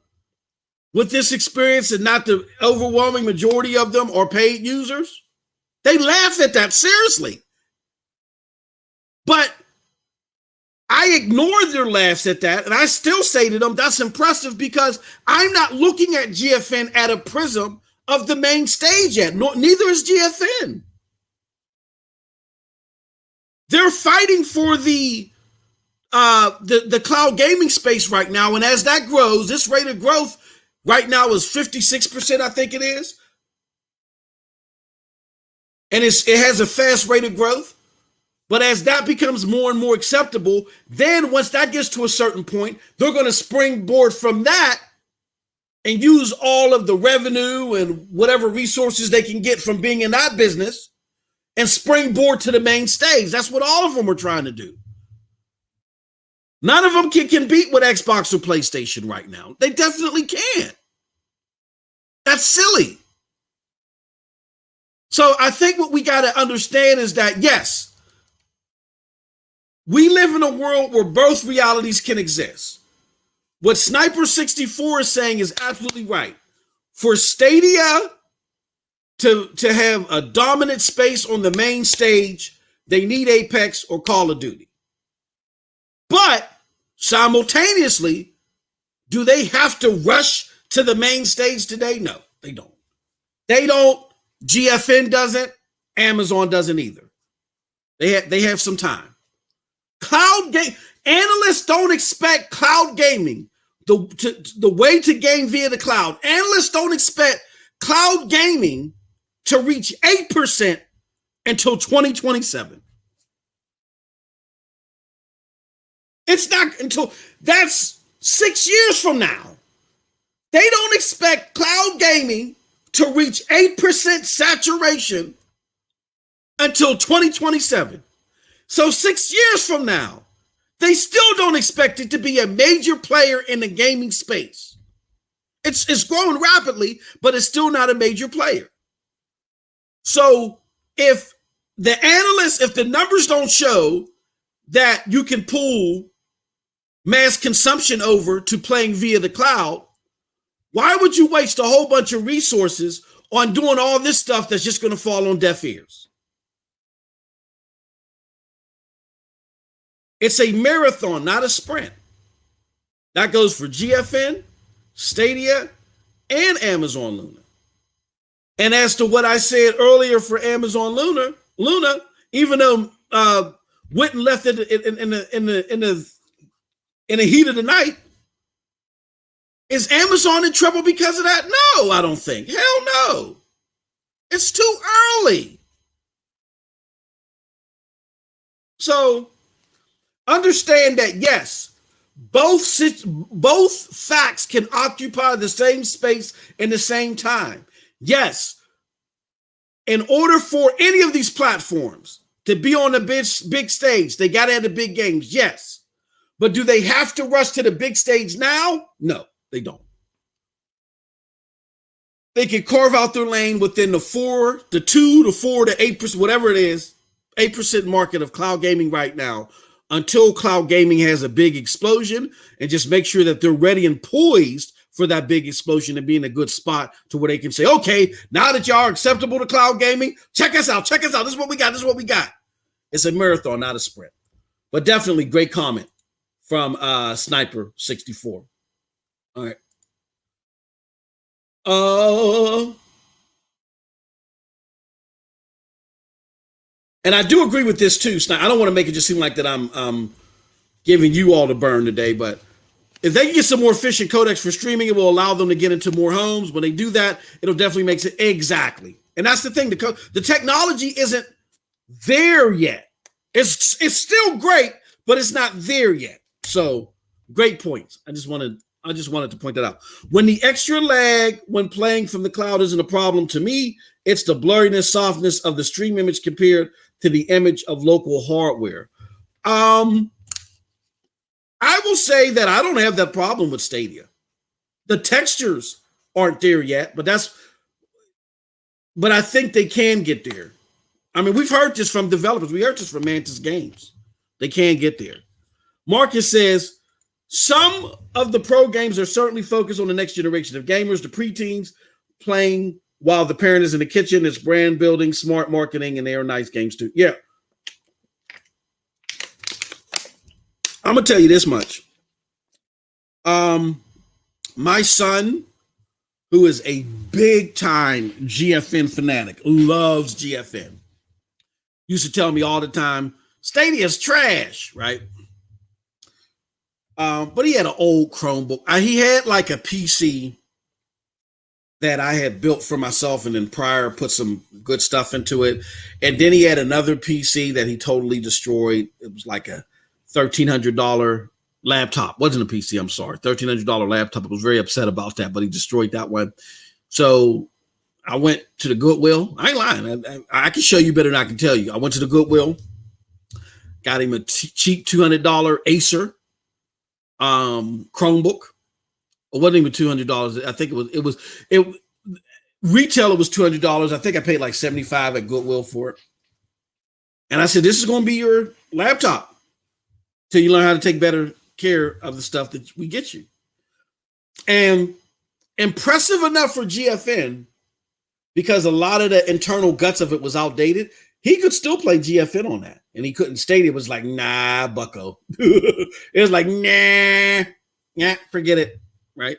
with this experience and not the overwhelming majority of them are paid users? They laugh at that, seriously. But I ignore their laughs at that, and I still say to them, that's impressive because I'm not looking at GFN at a prism of the main stage yet. Neither is GFN. They're fighting for the cloud gaming space right now, and as that grows, this rate of growth right now is 56%, I think it is. And it has a fast rate of growth. But as that becomes more and more acceptable, then once that gets to a certain point, they're going to springboard from that and use all of the revenue and whatever resources they can get from being in that business and springboard to the main stage. That's what all of them are trying to do. None of them can beat what Xbox or PlayStation right now. They definitely can't. That's silly. So I think what we got to understand is that, yes, we live in a world where both realities can exist. What Sniper64 is saying is absolutely right. For Stadia to have a dominant space on the main stage, they need Apex or Call of Duty. But simultaneously, do they have to rush to the main stage today? No, they don't. They don't. GFN doesn't. Amazon doesn't either. They have some time. Cloud game analysts don't expect cloud gaming, the way to game via the cloud. Analysts don't expect cloud gaming to reach 8% until 2027. It's not until that's 6 years from now. They don't expect cloud gaming to reach 8% saturation until 2027. So 6 years from now, they still don't expect it to be a major player in the gaming space. It's growing rapidly, but it's still not a major player. So if the numbers don't show that you can pull mass consumption over to playing via the cloud, why would you waste a whole bunch of resources on doing all this stuff that's just going to fall on deaf ears? It's a marathon, not a sprint. That goes for GFN, Stadia, and Amazon Luna. And as to what I said earlier for Amazon Luna, even though went and left it in the heat of the night, is Amazon in trouble because of that? No, I don't think. Hell no. It's too early. So understand that, yes, both facts can occupy the same space in the same time. Yes, in order for any of these platforms to be on the big stage, they got to have the big games, yes. But do they have to rush to the big stage now? No, they don't. They can carve out their lane within the 4 to 8%, whatever it is, 8% market of cloud gaming right now, until cloud gaming has a big explosion, and just make sure that they're ready and poised for that big explosion and be in a good spot to where they can say, okay, now that y'all are acceptable to cloud gaming, check us out. This is what we got. It's a marathon, not a sprint. But definitely great comment from Sniper64. All right. And I do agree with this too. I don't want to make it just seem like that I'm giving you all the burn today, but if they can get some more efficient codecs for streaming, it will allow them to get into more homes. When they do that, it'll definitely make it exactly. And that's the thing. The technology isn't there yet. It's still great, but it's not there yet. So great points. I just wanted to point that out. When the extra lag when playing from the cloud isn't a problem to me, it's the blurriness, softness of the stream image compared to the image of local hardware. I will say that I don't have that problem with Stadia. The textures aren't there yet, but I think they can get there. I mean, we've heard this from developers. We heard this from Mantis Games. They can't get there. Marcus says, some of the pro games are certainly focused on the next generation of gamers, the preteens playing while the parent is in the kitchen. It's brand building, smart marketing, and they are nice games too. Yeah. I'm going to tell you this much. My son, who is a big time GFN fanatic, loves GFN, used to tell me all the time, Stadia's trash, right? But he had an old Chromebook. He had like a PC that I had built for myself and then prior put some good stuff into it. And then he had another PC that he totally destroyed. It was like a $1,300 laptop. Wasn't a PC, I'm sorry. $1,300 laptop. I was very upset about that, but he destroyed that one. So I went to the Goodwill. I ain't lying. I can show you better than I can tell you. I went to the Goodwill, got him a cheap $200 Acer Chromebook. It wasn't even $200. I think it retail, it was $200. I think I paid like $75 at Goodwill for it. And I said, this is going to be your laptop till you learn how to take better care of the stuff that we get you. And impressive enough for GFN, because a lot of the internal guts of it was outdated. He could still play GFN on that, and he couldn't. Stadia was like, nah, bucko. It was like, nah, forget it, right?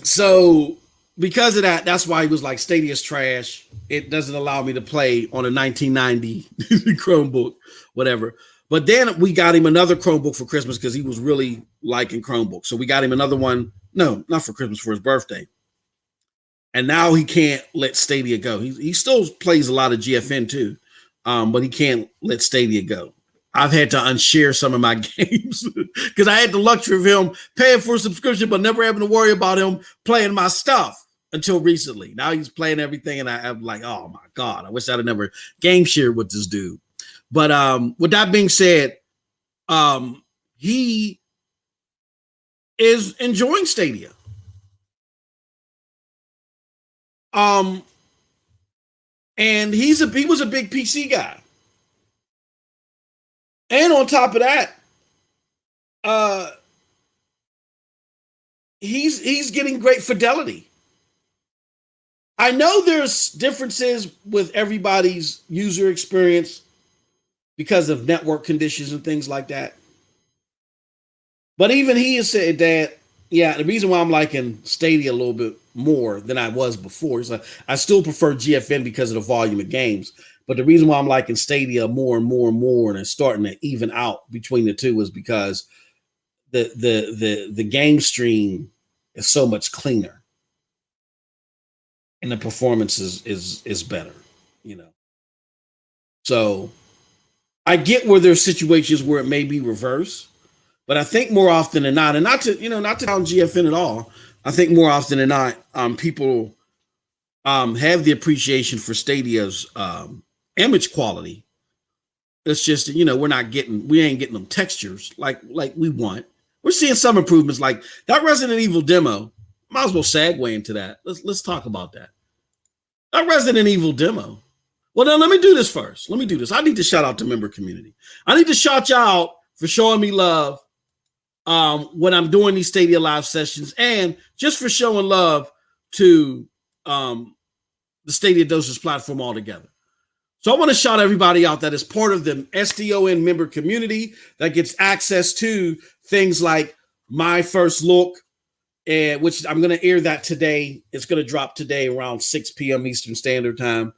So because of that, that's why he was like, Stadia's trash. It doesn't allow me to play on a 1990 Chromebook, whatever. But then we got him another Chromebook for Christmas because he was really liking Chromebooks. So we got him another one. No, not for Christmas, for his birthday. And now he can't let Stadia go. He still plays a lot of GFN too, but he can't let Stadia go. I've had to unshare some of my games because I had the luxury of him paying for a subscription, but never having to worry about him playing my stuff until recently. Now he's playing everything, and I'm like, oh my God, I wish I'd have never game shared with this dude. But with that being said, he is enjoying Stadia. And he was a big PC guy. And on top of that, he's getting great fidelity. I know there's differences with everybody's user experience because of network conditions and things like that. But even he has said that, yeah, the reason why I'm liking Stadia a little bit more than I was before is I still prefer GFN because of the volume of games. But the reason why I'm liking Stadia more and more and more, and it's starting to even out between the two, is because the game stream is so much cleaner, and the performance is better, you know. So I get where there's situations where it may be reverse, but I think more often than not, and not to down GFN at all, I think more often than not, people have the appreciation for Stadia's image quality. It's just, we ain't getting them textures like we want. We're seeing some improvements, like that Resident Evil demo. Might as well segue into that. Let's talk about that. That Resident Evil demo. Well, then let me do this first. I need to shout out the member community. I need to shout y'all out for showing me love when I'm doing these Stadia live sessions, and just for showing love to the Stadia Dosage platform altogether. So I want to shout everybody out that is part of the SDON member community that gets access to things like My First Look, which I'm going to air that today. It's going to drop today around 6 p.m. Eastern Standard Time.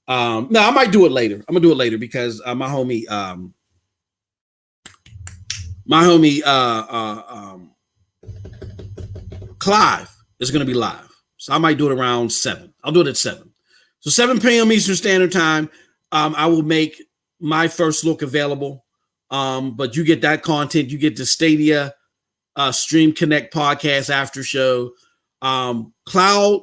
No, I might do it later. I'm going to do it later because my homie Clive is going to be live. So I might do it around 7. I'll do it at 7. So 7 p.m. Eastern Standard Time. I will make My First Look available. But you get that content. You get the Stadia Stream Connect podcast after show. Cloud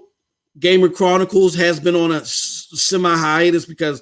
Gamer Chronicles has been on a semi hiatus because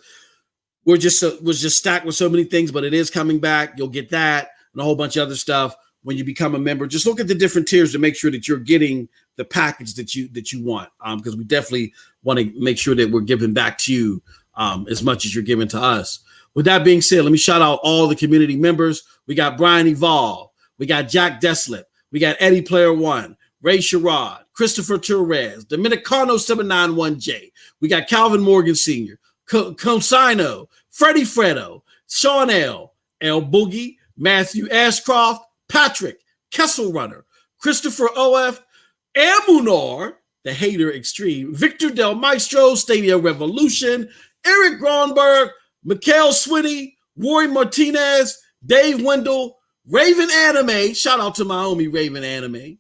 was just stacked with so many things, but it is coming back. You'll get that and a whole bunch of other stuff when you become a member. Just look at the different tiers to make sure that you're getting the package that you want. Because we definitely want to make sure that we're giving back to you as much as you're giving to us. With that being said, let me shout out all the community members. We got Brian Evolve. We got Jack Deslip. We got Eddie Player One, Ray Sherrod, Christopher Torres, Dominicano 791J. We got Calvin Morgan Sr., Consino, Freddie Fredo, Sean L. Boogie, Matthew Ashcroft, Patrick, Kessel Runner, Christopher O.F., Amunar, the Hater Extreme, Victor Del Maestro, Stadia Revolution, Eric Gronberg, Mikhail Swinny, Roy Martinez, Dave Wendell, Raven Anime, shout out to my homie Raven Anime,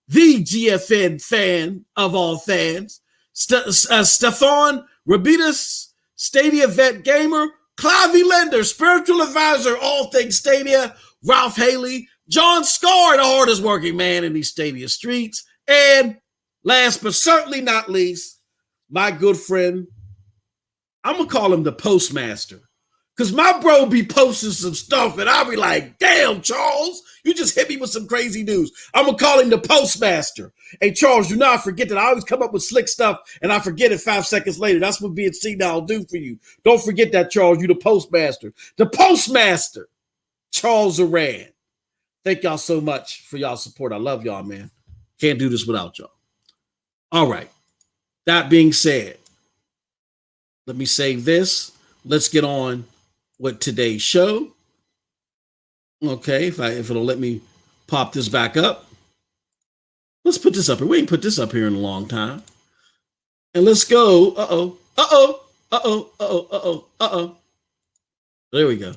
the GFN fan of all fans, Stefan Rabitas, Stadia Vet Gamer, Clavy Lender, Spiritual Advisor, all things Stadia, Ralph Haley, John Scar, the hardest working man in these Stadia streets, and last but certainly not least, my good friend, I'm going to call him the Postmaster. Because my bro be posting some stuff and I'll be like, damn, Charles, you just hit me with some crazy news. I'm going to call him the Postmaster. Hey, Charles, do not forget that I always come up with slick stuff and I forget it 5 seconds later. That's what being senile will do for you. Don't forget that, Charles, you the Postmaster. The Postmaster, Charles Aran. Thank y'all so much for y'all support. I love y'all, man. Can't do this without y'all. All right. That being said, let me save this. Let's get on with today's show. Okay, if it'll let me pop this back up. Let's put this up here. We ain't put this up here in a long time. And let's go. There we go.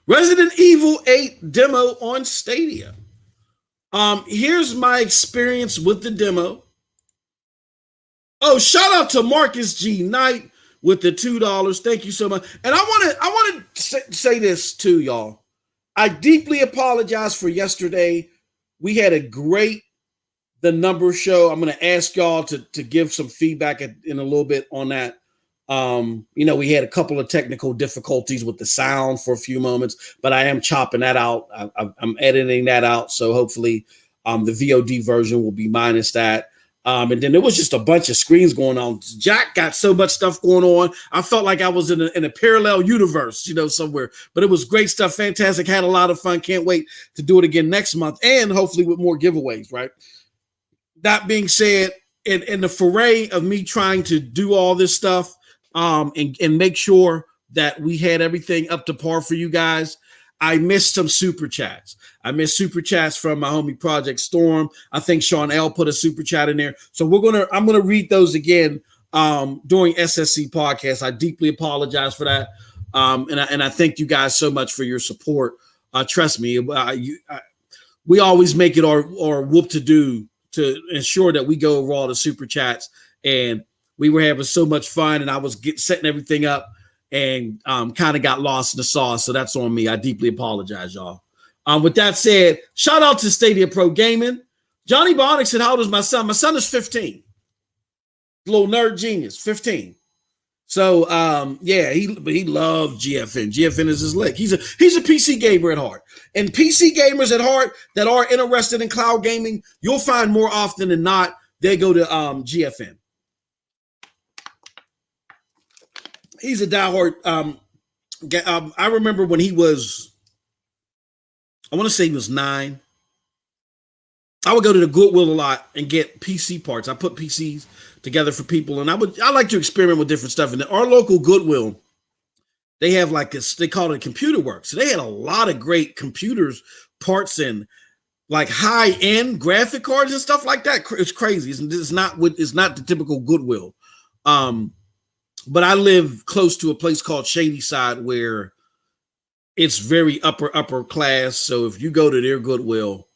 Resident Evil 8 demo on Stadia. Here's my experience with the demo. Oh, shout out to Marcus G. Knight with the $2. Thank you so much. And I want to say this too, y'all. I deeply apologize for yesterday. We had a great The Number show. I'm going to ask y'all to give some feedback in a little bit on that. We had a couple of technical difficulties with the sound for a few moments, but I am chopping that out. I'm editing that out. So hopefully the VOD version will be minus that. And then there was just a bunch of screens going on. Jack got so much stuff going on. I felt like I was in a parallel universe, somewhere. But it was great stuff. Fantastic. Had a lot of fun. Can't wait to do it again next month and hopefully with more giveaways, right? That being said, in the foray of me trying to do all this stuff and make sure that we had everything up to par for you guys, I missed some super chats. I missed super chats from my homie Project Storm. I think Sean L put a super chat in there. So I'm gonna read those again during SSC podcast. I deeply apologize for that. And I thank you guys so much for your support. Trust me, we always make it our whoop to do to ensure that we go over all the super chats. And we were having so much fun, and I was setting everything up and kind of got lost in the sauce. So that's on me. I deeply apologize, y'all. With that said, shout out to Stadia Pro Gaming. Johnny Bionic said, how old is my son? My son is 15. Little nerd genius, 15. So, he loved GFN. GFN is his lick. He's a PC gamer at heart. And PC gamers at heart that are interested in cloud gaming, you'll find more often than not, they go to GFN. He's a diehard. I remember when he was, I want to say he was 9. I would go to the Goodwill a lot and get PC parts. I put PCs together for people, and I like to experiment with different stuff. And our local Goodwill, they have they call it Computer Works. So they had a lot of great computers, parts, and like high-end graphic cards and stuff like that. It's crazy. It's not the typical Goodwill. But I live close to a place called Shady Side where it's very upper class. So if you go to their Goodwill,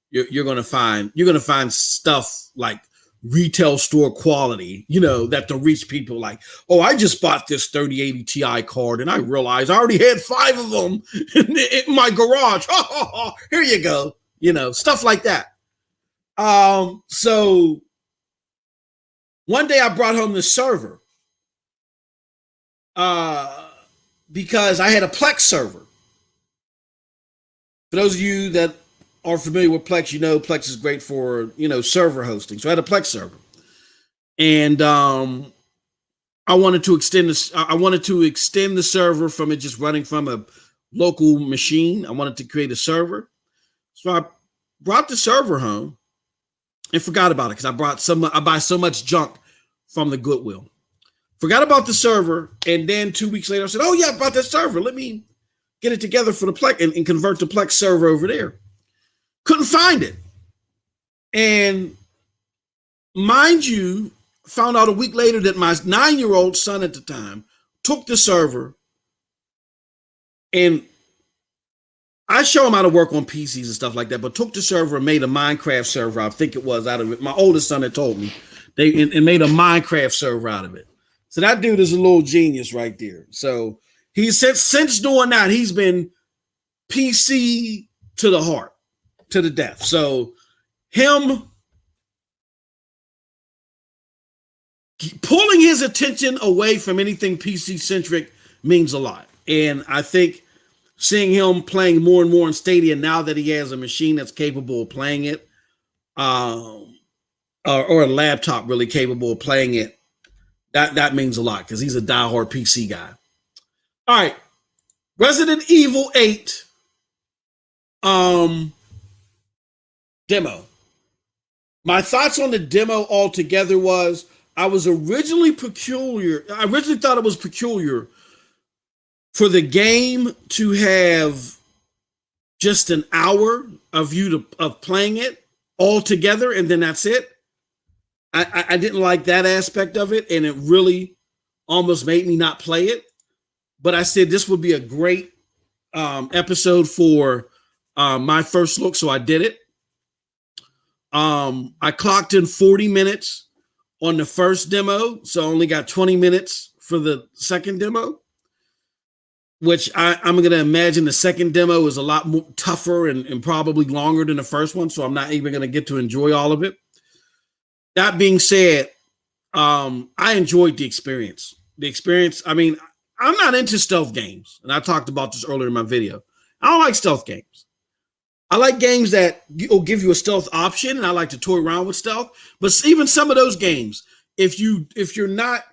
you're gonna find stuff like retail store quality, that the rich people like. Oh, I just bought this 3080 Ti card and I realized I already had 5 of them in my garage. Here you go. Stuff like that. So one day I brought home the server. Because I had a Plex server. For those of you that are familiar with Plex, Plex is great for, server hosting. So I had a Plex server. And I wanted to extend this. I wanted to extend the server from it just running from a local machine. I wanted to create a server. So I brought the server home and forgot about it because I buy so much junk from the Goodwill. Forgot about the server, and then 2 weeks later I said, "Oh yeah, I bought that server. Let me get it together for the Plex and convert the Plex server over there." Couldn't find it, and mind you, found out a week later that my 9-year-old son at the time took the server, and I show him how to work on PCs and stuff like that, but took the server and made a Minecraft server. I think it was out of it. My oldest son had told me and made a Minecraft server out of it. So that dude is a little genius right there. So he's since doing that, he's been PC to the heart, to the death. So him pulling his attention away from anything PC centric means a lot. And I think seeing him playing more and more in Stadia now that he has a machine that's capable of playing it, or a laptop really capable of playing it, that means a lot because he's a diehard PC guy. All right, Resident Evil 8 demo. My thoughts on the demo altogether was I originally thought it was peculiar for the game to have just an hour of playing it all together, and then that's it. I didn't like that aspect of it, and it really almost made me not play it. But I said this would be a great episode for my first look, so I did it. I clocked in 40 minutes on the first demo, so I only got 20 minutes for the second demo, which I'm going to imagine the second demo is a lot more tougher and probably longer than the first one, so I'm not even going to get to enjoy all of it. That being said, I enjoyed the experience. I mean, I'm not into stealth games, and I talked about this earlier in my video. I don't like stealth games. I like games that will give you a stealth option, and I like to toy around with stealth. But even some of those games, if you're not,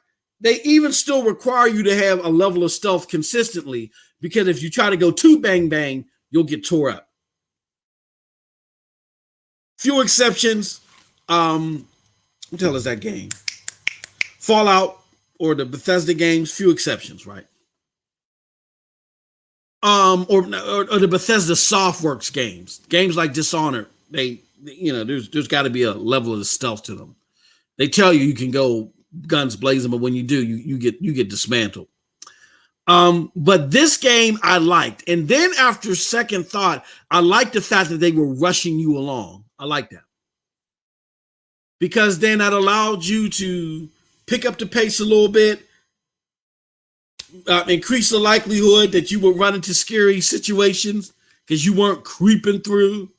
they even still require you to have a level of stealth consistently, because if you try to go too bang bang, you'll get tore up. Few exceptions. What the hell is that game? Fallout or the Bethesda games, few exceptions, right? Or the Bethesda Softworks games like Dishonored, there's got to be a level of stealth to them. They tell you can go guns blazing, but when you do, you get dismantled. But this game I liked, and then after second thought, I liked the fact that they were rushing you along. I like that because then that allowed you to pick up the pace a little bit. Increase the likelihood that you would run into scary situations because you weren't creeping through.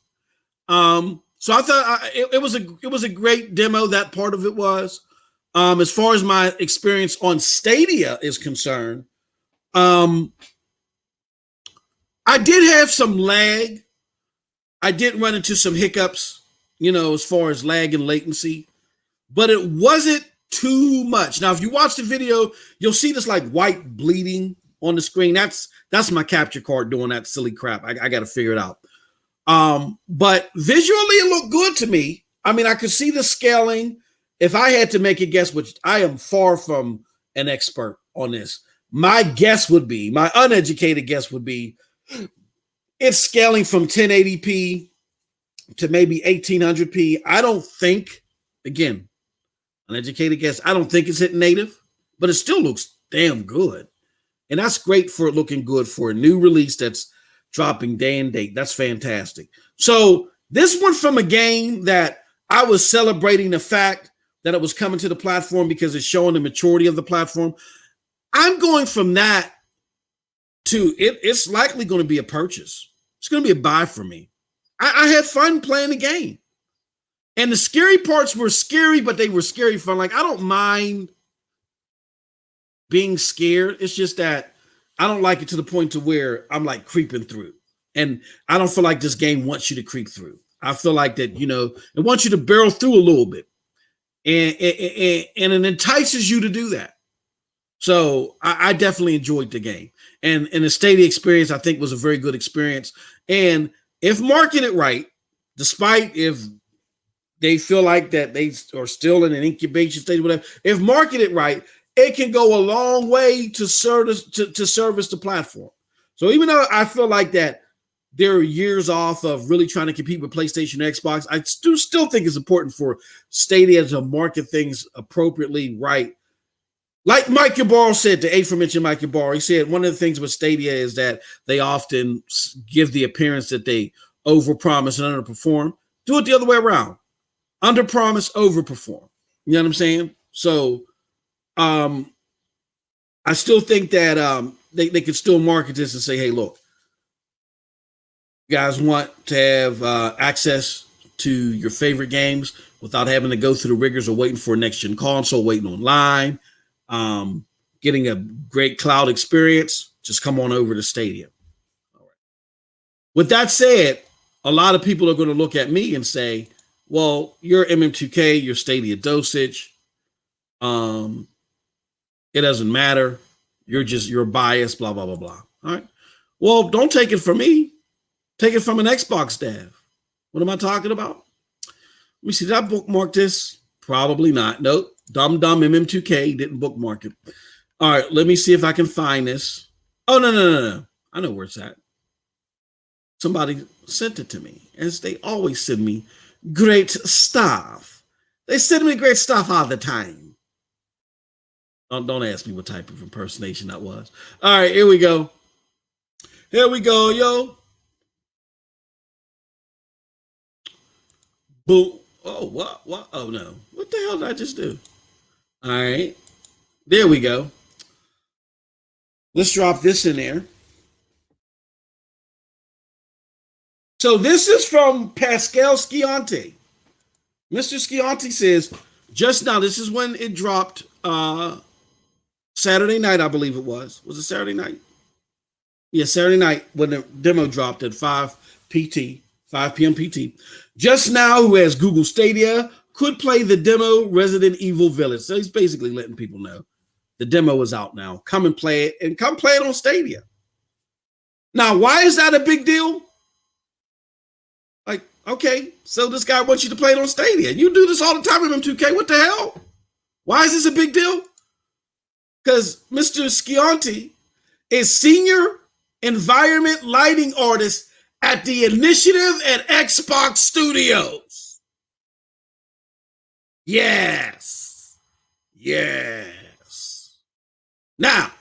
So I thought it was a great demo. That part of it was. As far as my experience on Stadia is concerned, I did have some lag. I did run into some hiccups, as far as lag and latency, but it wasn't too much. Now, if you watch the video, you'll see this like white bleeding on the screen. That's my capture card doing that silly crap. I got to figure it out. But visually, it looked good to me. I mean, I could see the scaling. If I had to make a guess, which I am far from an expert on this, my uneducated guess would be it's scaling from 1080p to maybe 1800p. I don't think, again, uneducated guess, I don't think it's hitting native, but it still looks damn good. And that's great for looking good for a new release that's dropping day and date. That's fantastic. So this one from a game that I was celebrating the fact that it was coming to the platform because it's showing the maturity of the platform. I'm going from that to it's likely going to be a purchase. It's going to be a buy for me. I had fun playing the game. And the scary parts were scary, but they were scary fun. Like, I don't mind being scared. It's just that I don't like it to the point to where I'm like creeping through. And I don't feel like this game wants you to creep through. I feel like that, it wants you to barrel through a little bit. And it entices you to do that. So I definitely enjoyed the game. And the Stadia experience, I think, was a very good experience. And if marketed right, despite if they feel like that they are still in an incubation stage, whatever, if marketed right, it can go a long way to service the platform. So even though I feel like that they're years off of really trying to compete with PlayStation or Xbox, I still think it's important for Stadia to market things appropriately right. Like Mike Ybarra said, the aforementioned Mike Ybarra, he said one of the things with Stadia is that they often give the appearance that they overpromise and underperform. Do it the other way around. Underpromise, overperform. You know what I'm saying? So I still think that they could still market this and say, hey, look, you guys want to have access to your favorite games without having to go through the rigors of waiting for a next-gen console, waiting online, getting a great cloud experience, just come on over to Stadia. All right. With that said, a lot of people are going to look at me and say, well, you're MM2K, you're Stadia Dosage. It doesn't matter. You're biased, blah, blah, blah, blah. All right. Well, don't take it from me. Take it from an Xbox dev. What am I talking about? Let me see. Did I bookmark this? Probably not. Nope. Dumb MM2K didn't bookmark it. All right. Let me see if I can find this. Oh, no. I know where it's at. Somebody sent it to me, as they always send me great stuff. They send me great stuff all the time. Don't ask me what type of impersonation that was. All right. Here we go. Here we go, yo. Boom. Oh, what? Oh, no. What the hell did I just do? All right. There we go. Let's drop this in there. So this is from Pascal Scianti. Mr. Scianti says, just now, this is when it dropped Saturday night, I believe it was. Was it Saturday night? Yeah, Saturday night when the demo dropped at 5 p.m. PT. Just now, who has Google Stadia could play the demo Resident Evil Village. So he's basically letting people know the demo is out now. Come and play it, and come play it on Stadia. Now, why is that a big deal? Like, okay, so this guy wants you to play it on Stadia. You do this all the time in M2K. What the hell? Why is this a big deal? Because Mr. Scianti is senior environment lighting artist at the Initiative at Xbox Studios. Yes. Now,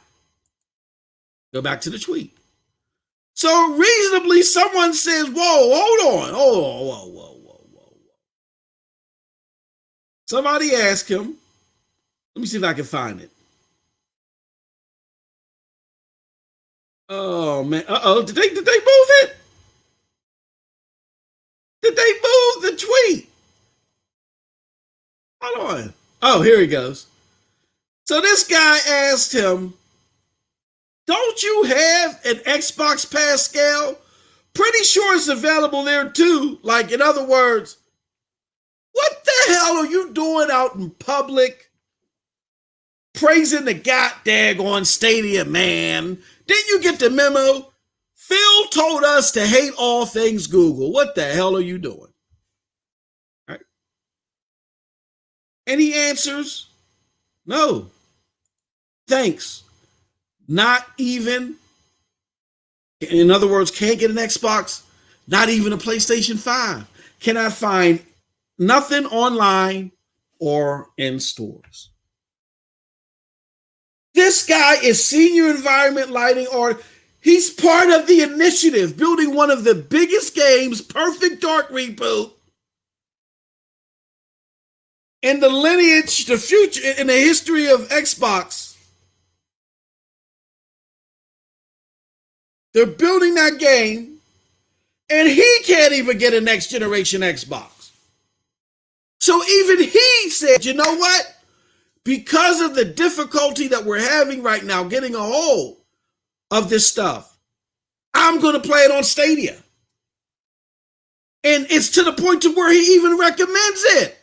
go back to the tweet. So reasonably, someone says, whoa, hold on. Whoa. Somebody asked him. Let me see if I can find it. Oh, man. Uh-oh. Did they move it? Did they move the tweet? Hold on. Oh, here he goes. So this guy asked him, don't you have an Xbox Pascal? Pretty sure it's available there too. Like, in other words, what the hell are you doing out in public praising the goddamn Stadia, man? Didn't you get the memo? Phil told us to hate all things Google. What the hell are you doing? All right. And he answers, no. Thanks. Not even, in other words, can't get an Xbox, not even a PlayStation 5. Cannot find nothing online or in stores. This guy is senior environment lighting art. He's part of the initiative, building one of the biggest games, Perfect Dark Reboot, in the lineage, the future, in the history of Xbox. They're building that game, and he can't even get a next generation Xbox. So even he said, you know what? Because of the difficulty that we're having right now getting a hold of this stuff, I'm going to play it on Stadia. And it's to the point to where he even recommends it.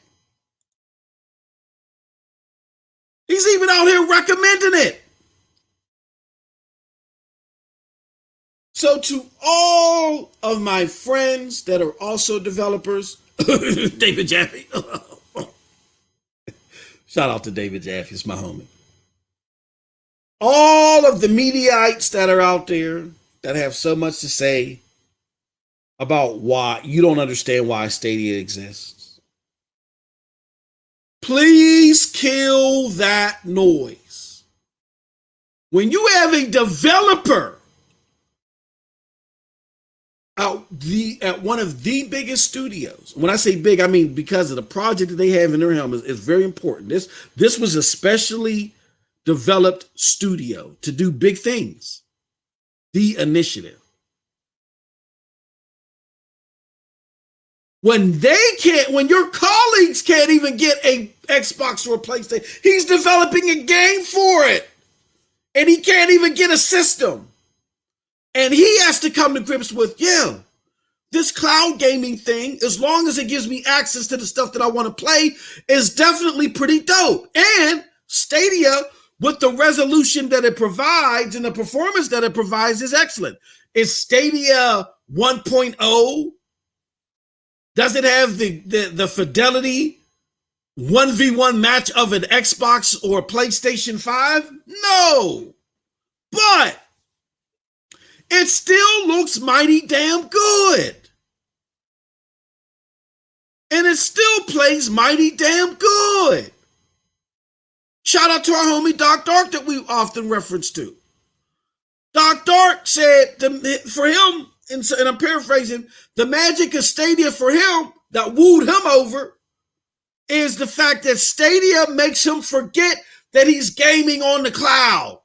He's even out here recommending it. So to all of my friends that are also developers, David Jaffe, shout out to David Jaffe, it's my homie. All of the mediaites that are out there that have so much to say about why you don't understand why Stadia exists, please kill that noise. When you have a developer at one of the biggest studios, when I say big, I mean because of the project that they have in their helm is very important. This was a specially developed studio to do big things. The Initiative. When your colleagues can't even get a Xbox or a PlayStation, he's developing a game for it. And he can't even get a system. And he has to come to grips with, this cloud gaming thing, as long as it gives me access to the stuff that I want to play, is definitely pretty dope. And Stadia, with the resolution that it provides and the performance that it provides, is excellent. Is Stadia 1.0? Does it have the fidelity 1v1 match of an Xbox or PlayStation 5? No. But it still looks mighty damn good. And it still plays mighty damn good. Shout out to our homie Doc Dark that we often reference to. Doc Dark said for him, and I'm paraphrasing, the magic of Stadia for him that wooed him over is the fact that Stadia makes him forget that he's gaming on the cloud.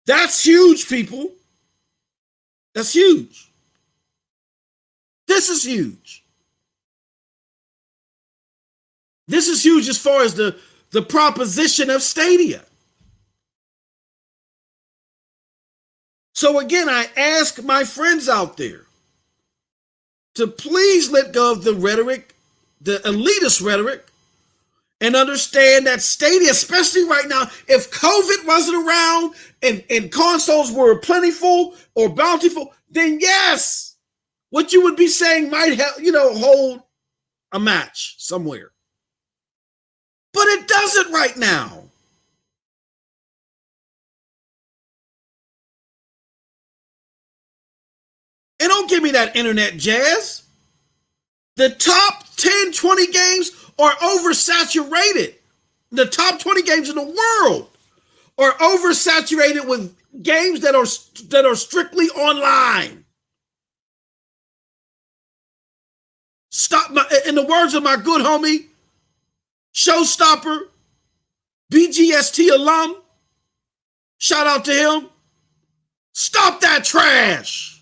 That's huge, people. That's huge. This is huge. This is huge as far as the proposition of Stadia. So again, I ask my friends out there to please let go of the rhetoric, the elitist rhetoric, and understand that Stadia, especially right now, if COVID wasn't around and consoles were plentiful or bountiful, then yes, what you would be saying might have, hold a match somewhere. But it doesn't right now. And don't give me that internet jazz. The top 10, 20 games are oversaturated. The top 20 games in the world are oversaturated with games that are strictly online. Stop, in the words of my good homie, Showstopper, BGST alum, shout out to him. Stop that trash.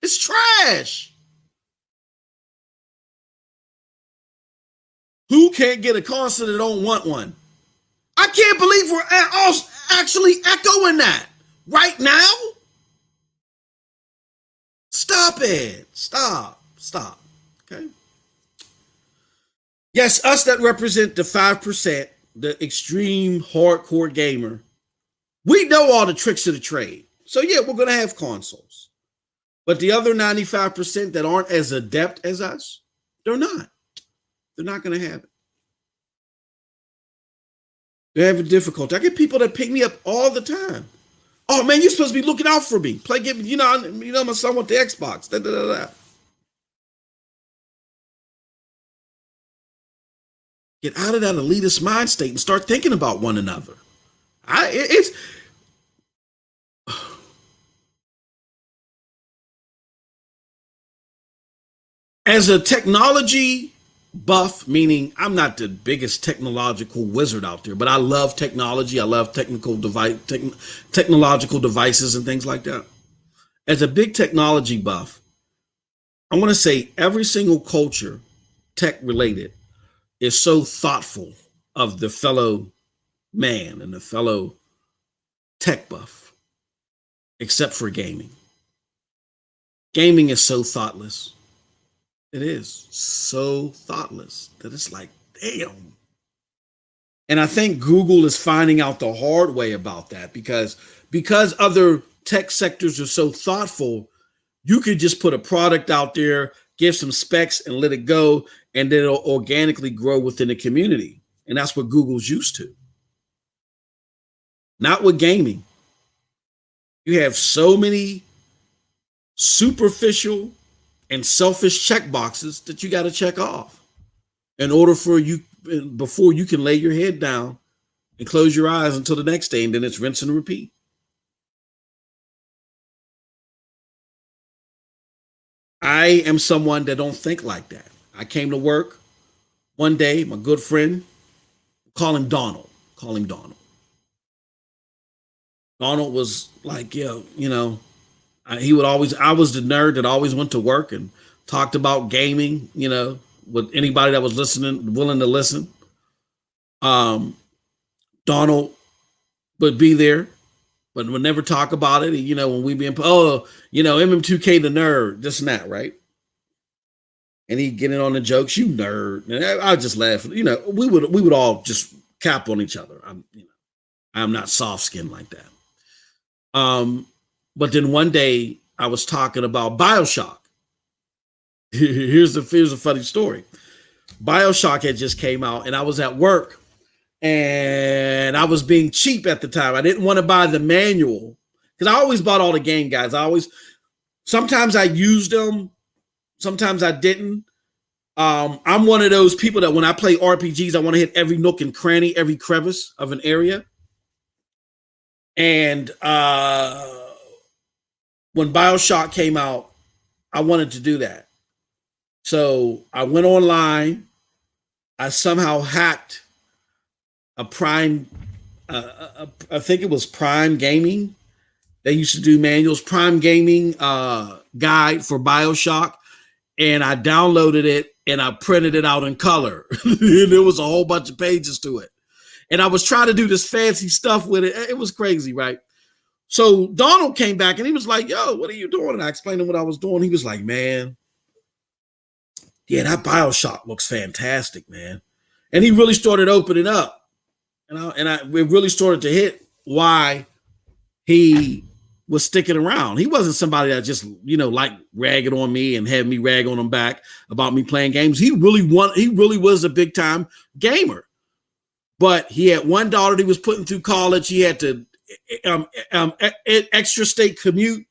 It's trash. Who can't get a console that don't want one? I can't believe we're actually echoing that right now. Stop it. Stop. Okay. Yes, us that represent the 5%, the extreme hardcore gamer, we know all the tricks of the trade. So yeah, we're going to have consoles. But the other 95% that aren't as adept as us, they're not. They're not going to have it. They're having difficulty. I get people that pick me up all the time. Oh man, you're supposed to be looking out for me. Play game, my son with the Xbox. Get out of that elitist mind state and start thinking about one another. As a technology buff, meaning I'm not the biggest technological wizard out there, but I love technology. I love technological devices and things like that. As a big technology buff, I want to say every single culture, tech related, is so thoughtful of the fellow man and the fellow tech buff, except for gaming. Gaming is so thoughtless. It is so thoughtless that it's like, damn. And I think Google is finding out the hard way about that because other tech sectors are so thoughtful, you could just put a product out there, give some specs and let it go, and then it'll organically grow within the community. And that's what Google's used to. Not with gaming. You have so many superficial and selfish checkboxes that you got to check off in order for you before you can lay your head down and close your eyes until the next day, and then it's rinse and repeat. I am someone that don't think like that. I came to work one day, my good friend, call him Donald. Call him Donald. Donald was like, yeah, he would always, I was the nerd that always went to work and talked about gaming, with anybody that was listening, willing to listen. Donald would be there, but would never talk about it. When we be in, MM2K the nerd, this and that, right? And he'd get in on the jokes, you nerd. And I would just laugh. We would all just cap on each other. I'm not soft skinned like that. But then one day I was talking about BioShock. Here's a funny story. BioShock had just came out, and I was at work, and I was being cheap at the time. I didn't want to buy the manual because I always bought all the game guides. Sometimes I used them, sometimes I didn't. I'm one of those people that when I play RPGs, I want to hit every nook and cranny, every crevice of an area. And when BioShock came out, I wanted to do that. So I went online. I somehow hacked a Prime, I think it was Prime Gaming. They used to do manuals, Prime Gaming guide for BioShock. And I downloaded it and I printed it out in color. And there was a whole bunch of pages to it. And I was trying to do this fancy stuff with it. It was crazy, right? So Donald came back and he was like, yo, what are you doing? And I explained to him what I was doing. He was like, man, yeah, that BioShock looks fantastic, man. And he really started opening up. It really started to hit why he was sticking around. He wasn't somebody that just, like ragging on me and had me rag on him back about me playing games. He really was a big time gamer. But he had one daughter that he was putting through college. He had to extra state commute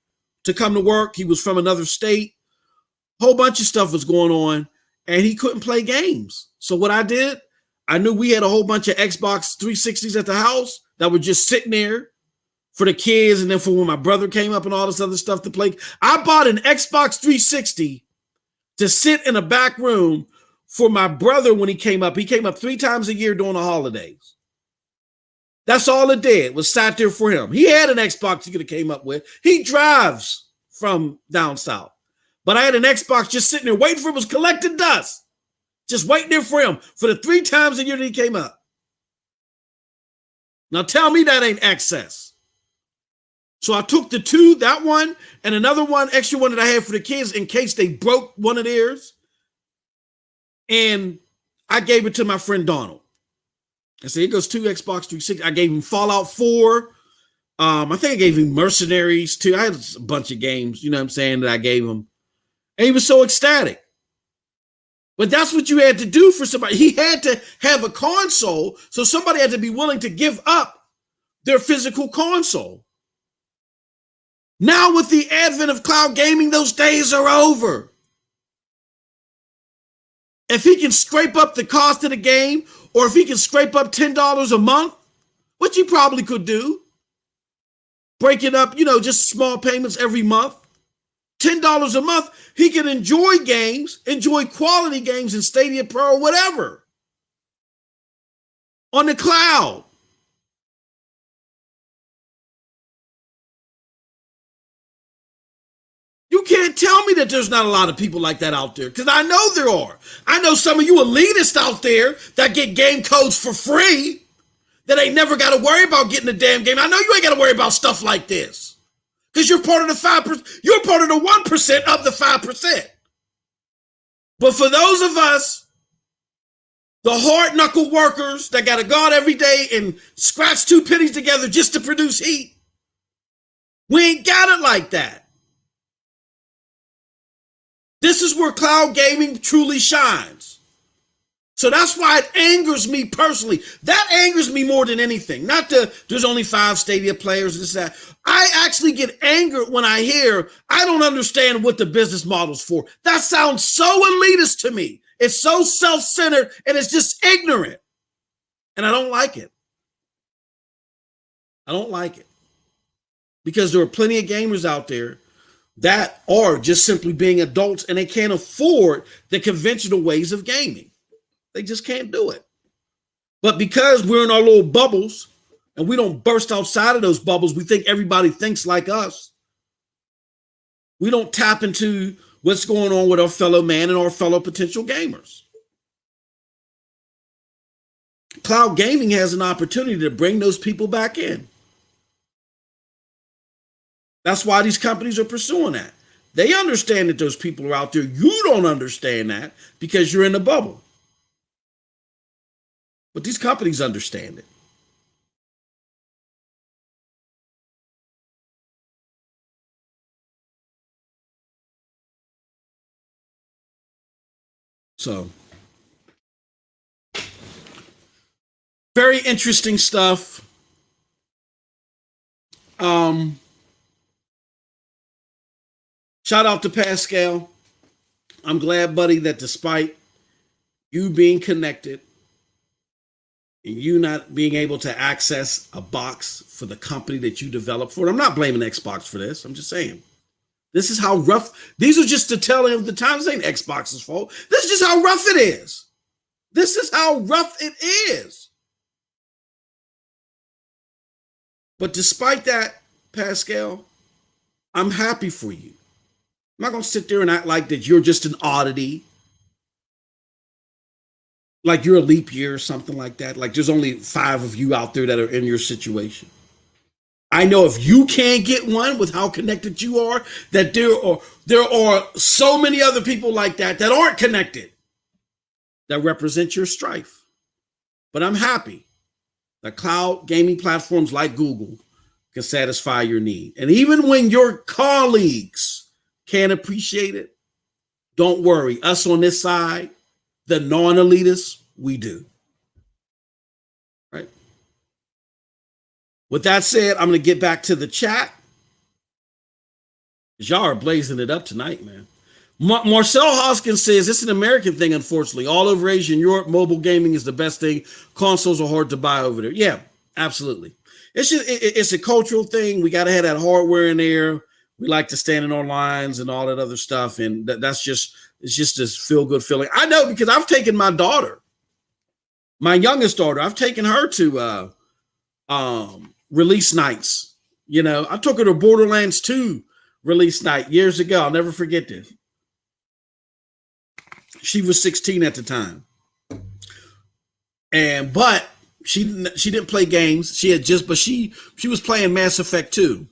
to come to work. He was from another state. Whole bunch of stuff was going on, and he couldn't play games. So what I did, I knew we had a whole bunch of Xbox 360s at the house that were just sitting there for the kids, and then for when my brother came up and all this other stuff to play. I bought an Xbox 360 to sit in a back room for my brother when he came up. He came up 3 times a year during the holidays. That's all it did, was sat there for him. He had an Xbox he could have came up with. He drives from down south. But I had an Xbox just sitting there waiting for him, was collecting dust. Just waiting there for him for the 3 times a year that he came up. Now tell me that ain't access. So I took the 2, that one, and another one, extra one that I had for the kids in case they broke one of theirs. And I gave it to my friend Donald. I said, here goes 2 Xbox 360. I gave him Fallout 4. I think I gave him Mercenaries too. I had a bunch of games, that I gave him. And he was so ecstatic. But that's what you had to do for somebody. He had to have a console, so somebody had to be willing to give up their physical console. Now with the advent of cloud gaming, those days are over. If he can scrape up the cost of the game, or if he can scrape up $10 a month, which he probably could do, break it up, just small payments every month, $10 a month, he can enjoy games, enjoy quality games in Stadia Pro or whatever on the cloud. You can't tell me that there's not a lot of people like that out there, because I know there are. I know some of you elitists out there that get game codes for free that ain't never got to worry about getting a damn game. I know you ain't got to worry about stuff like this because you're part of the 5%. You're part of the 1% of the 5%. But for those of us The hard knuckle workers that got to go out every day and scratch two pennies together just to produce heat. We ain't got it like that. This is where cloud gaming truly shines. So that's why it angers me personally. That angers me more than anything. Not there's only 5 Stadia players, this, that. I actually get angered when I hear, I don't understand what the business model's for. That sounds so elitist to me. It's so self-centered and it's just ignorant. And I don't like it. I don't like it. Because there are plenty of gamers out there that are just simply being adults and they can't afford the conventional ways of gaming. They just can't do it. But because we're in our little bubbles and we don't burst outside of those bubbles, we think everybody thinks like us. We don't tap into what's going on with our fellow man and our fellow potential gamers. Cloud gaming has an opportunity to bring those people back in. That's why these companies are pursuing that. They understand that those people are out there. You don't understand that because you're in the bubble. But these companies understand it. So, very interesting stuff. Shout out to Pascal. I'm glad, buddy, that despite you being connected and you not being able to access a box for the company that you developed for it, I'm not blaming Xbox for this. I'm just saying. This is how rough. These are just the telling of the times. This ain't Xbox's fault. This is just how rough it is. This is how rough it is. But despite that, Pascal, I'm happy for you. I'm not going to sit there and act like that you're just an oddity. Like you're a leap year or something like that. Like there's only 5 of you out there that are in your situation. I know if you can't get one with how connected you are, that there are so many other people like that aren't connected that represent your strife. But I'm happy that cloud gaming platforms like Google can satisfy your need. And even when your colleagues can't appreciate it, don't worry. Us on this side, the non-elitists, we do. Right? With that said, I'm going to get back to the chat. Y'all are blazing it up tonight, man. Marcel Hoskins says, it's an American thing, unfortunately. All over Asia and Europe, mobile gaming is the best thing. Consoles are hard to buy over there. Yeah, absolutely. It's a cultural thing. We got to have that hardware in there. We like to stand in our lines and all that other stuff. And it's just this feel-good feeling. I know because I've taken my daughter, my youngest daughter, I've taken her to release nights. You know, I took her to Borderlands 2 release night years ago. I'll never forget this. She was 16 at the time. But she didn't play games. She was playing Mass Effect 2.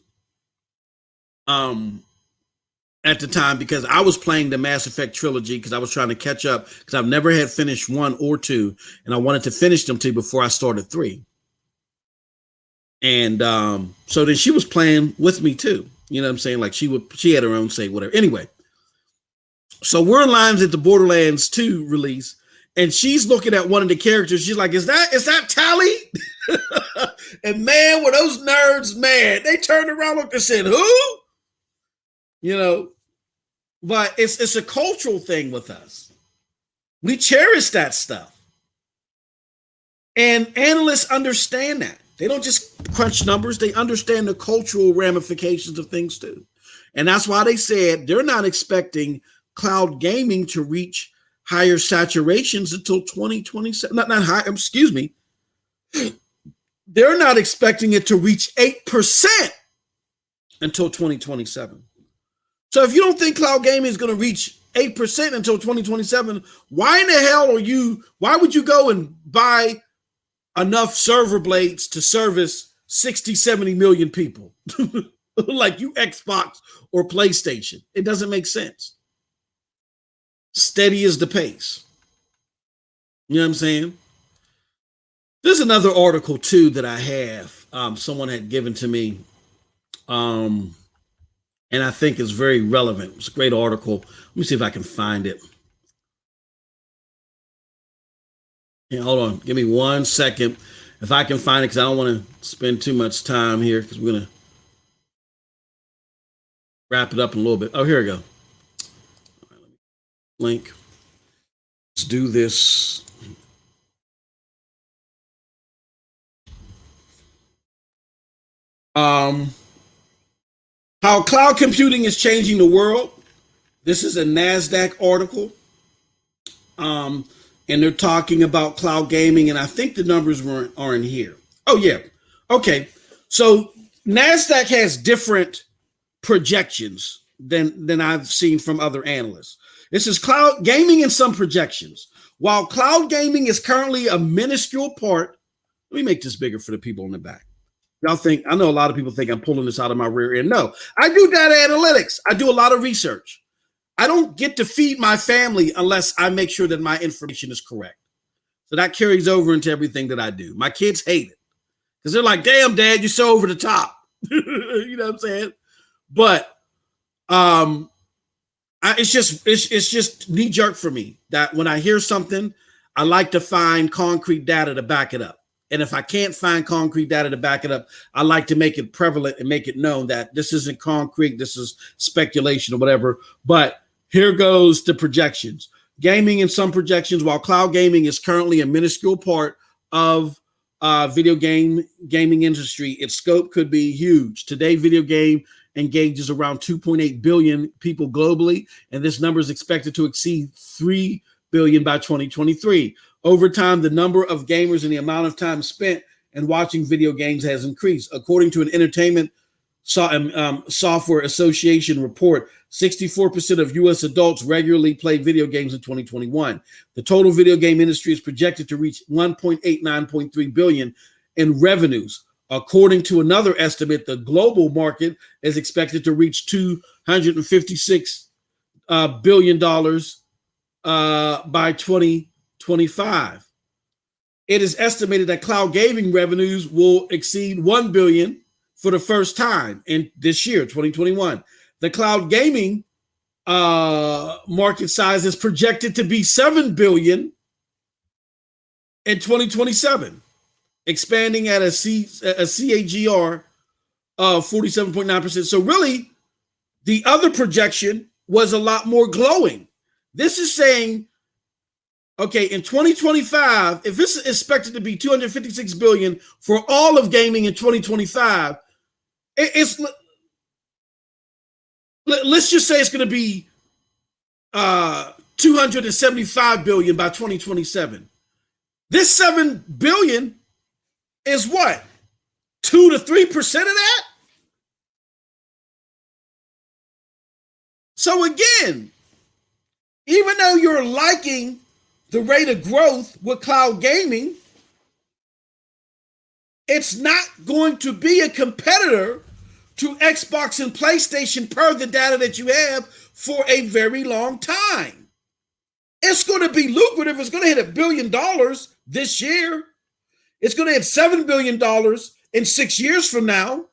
At the time, because I was playing the Mass Effect trilogy because I was trying to catch up because I've never had finished 1 or 2, and I wanted to finish them 2 before I started 3. And so then she was playing with me too. You know what I'm saying? Like she had her own say, whatever. Anyway, so we're in lines at the Borderlands 2 release, and she's looking at one of the characters. She's like, is that Tally? And man, were those nerds mad. They turned around, looked and said, who? You know, but it's a cultural thing with us. We cherish that stuff. And analysts understand that. They don't just crunch numbers. They understand the cultural ramifications of things too. And that's why they said they're not expecting cloud gaming to reach higher saturations until 2027. Not high, excuse me. They're not expecting it to reach 8% until 2027. So if you don't think cloud gaming is going to reach 8% until 2027, why in the hell why would you go and buy enough server blades to service 60, 70 million people like you Xbox or PlayStation? It doesn't make sense. Steady is the pace. You know what I'm saying? There's another article too that I have. Someone had given to me, and I think is very relevant. It's a great article. Let me see if I can find it. Yeah, hold on. Give me 1 second. If I can find it, because I don't want to spend too much time here, because we're going to wrap it up in a little bit. Oh, here we go. Link. Let's do this. How cloud computing is changing the world. This is a NASDAQ article. And they're talking about cloud gaming, and I think the numbers are in here. Oh, yeah. Okay. So NASDAQ has different projections than I've seen from other analysts. This is cloud gaming and some projections. While cloud gaming is currently a minuscule part, let me make this bigger for the people in the back. Y'all think, I know a lot of people think I'm pulling this out of my rear end. No, I do data analytics. I do a lot of research. I don't get to feed my family unless I make sure that my information is correct. So that carries over into everything that I do. My kids hate it because they're like, damn, Dad, you're so over the top. You know what I'm saying? But it's just knee jerk for me that when I hear something, I like to find concrete data to back it up. And if I can't find concrete data to back it up, I like to make it prevalent and make it known that this isn't concrete, this is speculation or whatever. But here goes the projections. Gaming and some projections, while cloud gaming is currently a minuscule part of video gaming industry, its scope could be huge. Today, video game engages around 2.8 billion people globally, and this number is expected to exceed 3 billion by 2023. Over time, the number of gamers and the amount of time spent in watching video games has increased. According to an Entertainment Software Association report, 64% of U.S. adults regularly play video games in 2021. The total video game industry is projected to reach 1.89.3 billion in revenues. According to another estimate, the global market is expected to reach $256 billion by 2025. It is estimated that cloud gaming revenues will exceed 1 billion for the first time in this year, 2021. The cloud gaming market size is projected to be 7 billion in 2027, expanding at a CAGR of 47.9%. So really, the other projection was a lot more glowing. This is saying, okay, in 2025, if this is expected to be 256 billion for all of gaming in 2025, let's just say it's going to be 275 billion by 2027. This 7 billion is what? 2 to 3% of that? So again, even though you're liking the rate of growth with cloud gaming, it's not going to be a competitor to Xbox and PlayStation per the data that you have for a very long time. It's going to be lucrative. It's going to hit $1 billion this year. It's going to hit $7 billion in 6 years from now.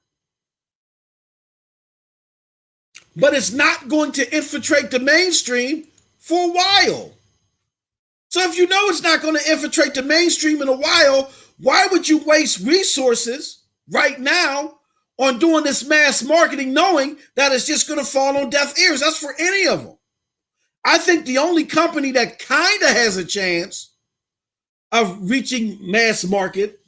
But it's not going to infiltrate the mainstream for a while. So if you know it's not going to infiltrate the mainstream in a while, why would you waste resources right now on doing this mass marketing knowing that it's just going to fall on deaf ears? That's for any of them. I think the only company that kind of has a chance of reaching mass market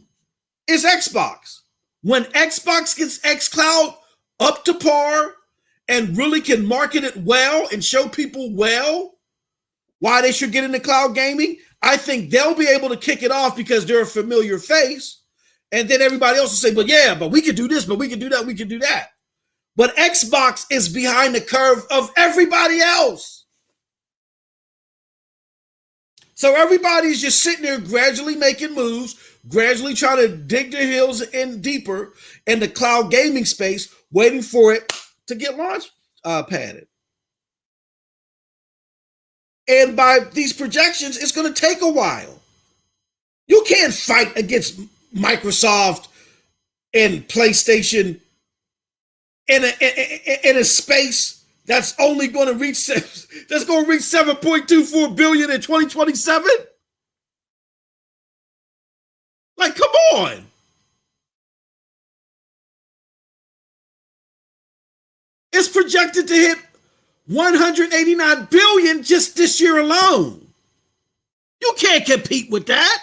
is Xbox. When Xbox gets Xcloud up to par and really can market it well and show people well why they should get into cloud gaming, I think they'll be able to kick it off because they're a familiar face. And then everybody else will say, but yeah, but we could do this, but we could do that, we could do that. But Xbox is behind the curve of everybody else. So everybody's just sitting there gradually making moves, gradually trying to dig their heels in deeper in the cloud gaming space, waiting for it to get launch padded. And by these projections, it's going to take a while. You can't fight against Microsoft and PlayStation in a space that's only going to reach 7.24 billion in 2027. Like, come on. It's projected to hit 189 billion just this year alone. You can't compete with that.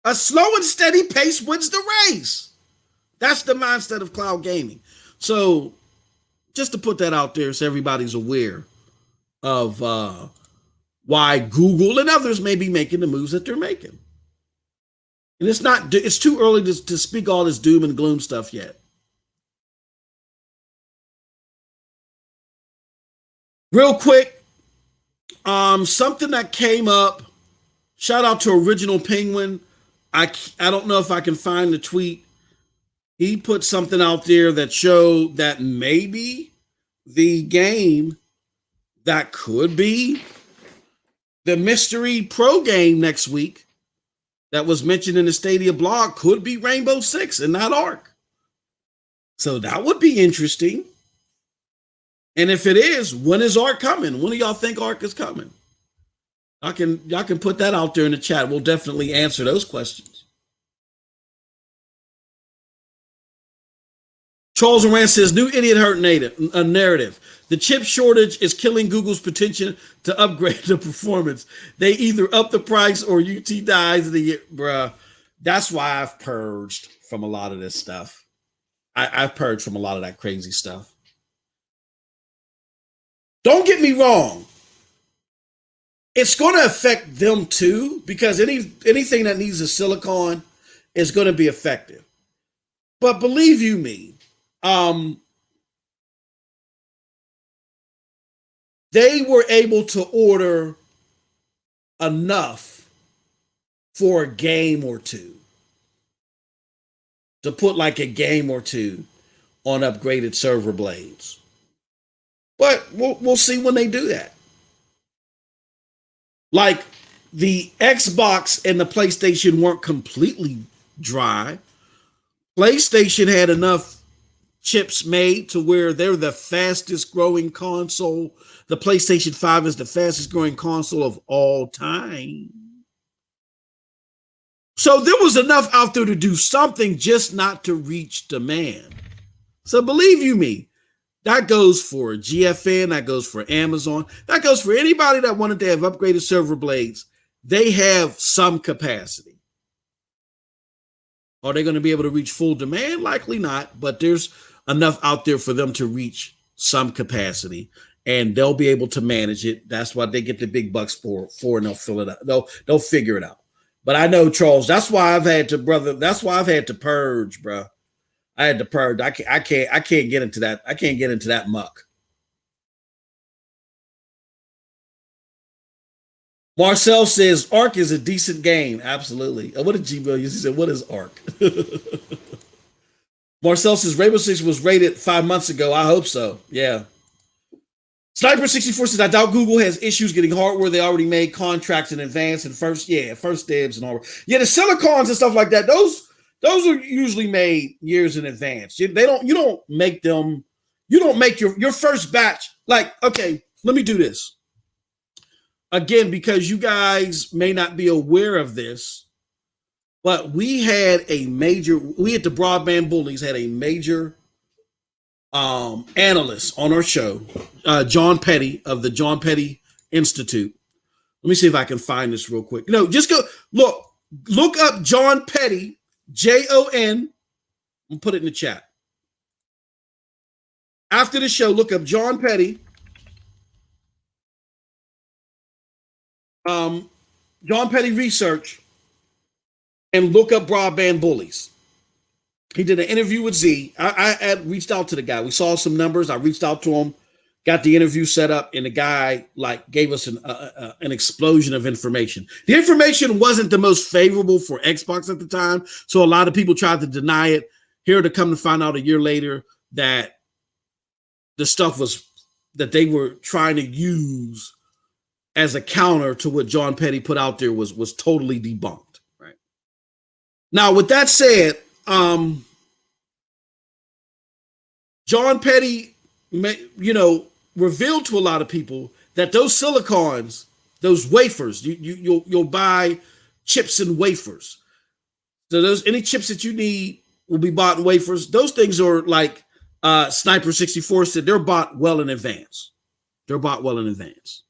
A slow and steady pace wins the race. That's the mindset of cloud gaming. So just to put that out there so everybody's aware of why Google and others may be making the moves that they're making. And it's too early to speak all this doom and gloom stuff yet. Real quick, something that came up, shout out to Original Penguin. I don't know if I can find the tweet. He put something out there that showed that maybe the game that could be the mystery pro game next week that was mentioned in the Stadia blog could be Rainbow Six and not Ark. So that would be interesting. And if it is, when is Ark coming? When do y'all think Ark is coming? Y'all can put that out there in the chat. We'll definitely answer those questions. Charles Moran says, new idiot hurt narrative. The chip shortage is killing Google's potential to upgrade the performance. They either up the price or UT dies in the year. Bruh, that's why I've purged from a lot of this stuff. I've purged from a lot of that crazy stuff. Don't get me wrong. It's going to affect them too, because anything that needs a silicon is going to be effective. But believe you me, they were able to order enough for a game or two, to put like a game or two on upgraded server blades. But we'll see when they do that. Like, the Xbox and the PlayStation weren't completely dry. PlayStation had enough chips made to where they're the fastest growing console. The PlayStation 5 is the fastest growing console of all time. So there was enough out there to do something, just not to reach demand. So believe you me, that goes for GFN, that goes for Amazon, that goes for anybody that wanted to have upgraded server blades. They have some capacity. Are they going to be able to reach full demand? Likely not, but there's enough out there for them to reach some capacity, and they'll be able to manage it. That's what they get the big bucks for, and they'll fill it out. They'll figure it out. But I know, Charles, that's why I've had to purge, bro. I had to purge. I can't get into that. I can't get into that muck. Marcel says Ark is a decent game. Absolutely. What did G-Bill use? He said, what is Ark? Marcel says Rainbow Six was rated 5 months ago. I hope so. Yeah. Sniper64 says, I doubt Google has issues getting hardware. They already made contracts in advance and first dibs and all. Yeah, the silicons and stuff like that, those are usually made years in advance. You don't make your first batch. Like, okay, let me do this. Again, because you guys may not be aware of this, but we at the Broadband Bullies had a major analyst on our show, John Petty of the John Petty Institute. Let me see if I can find this real quick. No, just go look up John Petty, Jon. I'll put it in the chat. After the show, look up John Petty. John Petty Research, and look up Broadband Bullies. He did an interview with Z. I reached out to the guy. We saw some numbers. I reached out to him, got the interview set up, and the guy gave us an explosion of information. The information wasn't the most favorable for Xbox at the time, so a lot of people tried to deny it. Here to come to find out a year later that the stuff that they were trying to use as a counter to what John Petty put out there was totally debunked. Right. Now, with that said, John Petty, revealed to a lot of people that those silicons, those wafers, you'll buy chips and wafers. So those any chips that you need will be bought in wafers. Those things are like Sniper 64 said, they're bought well in advance. They're bought well in advance.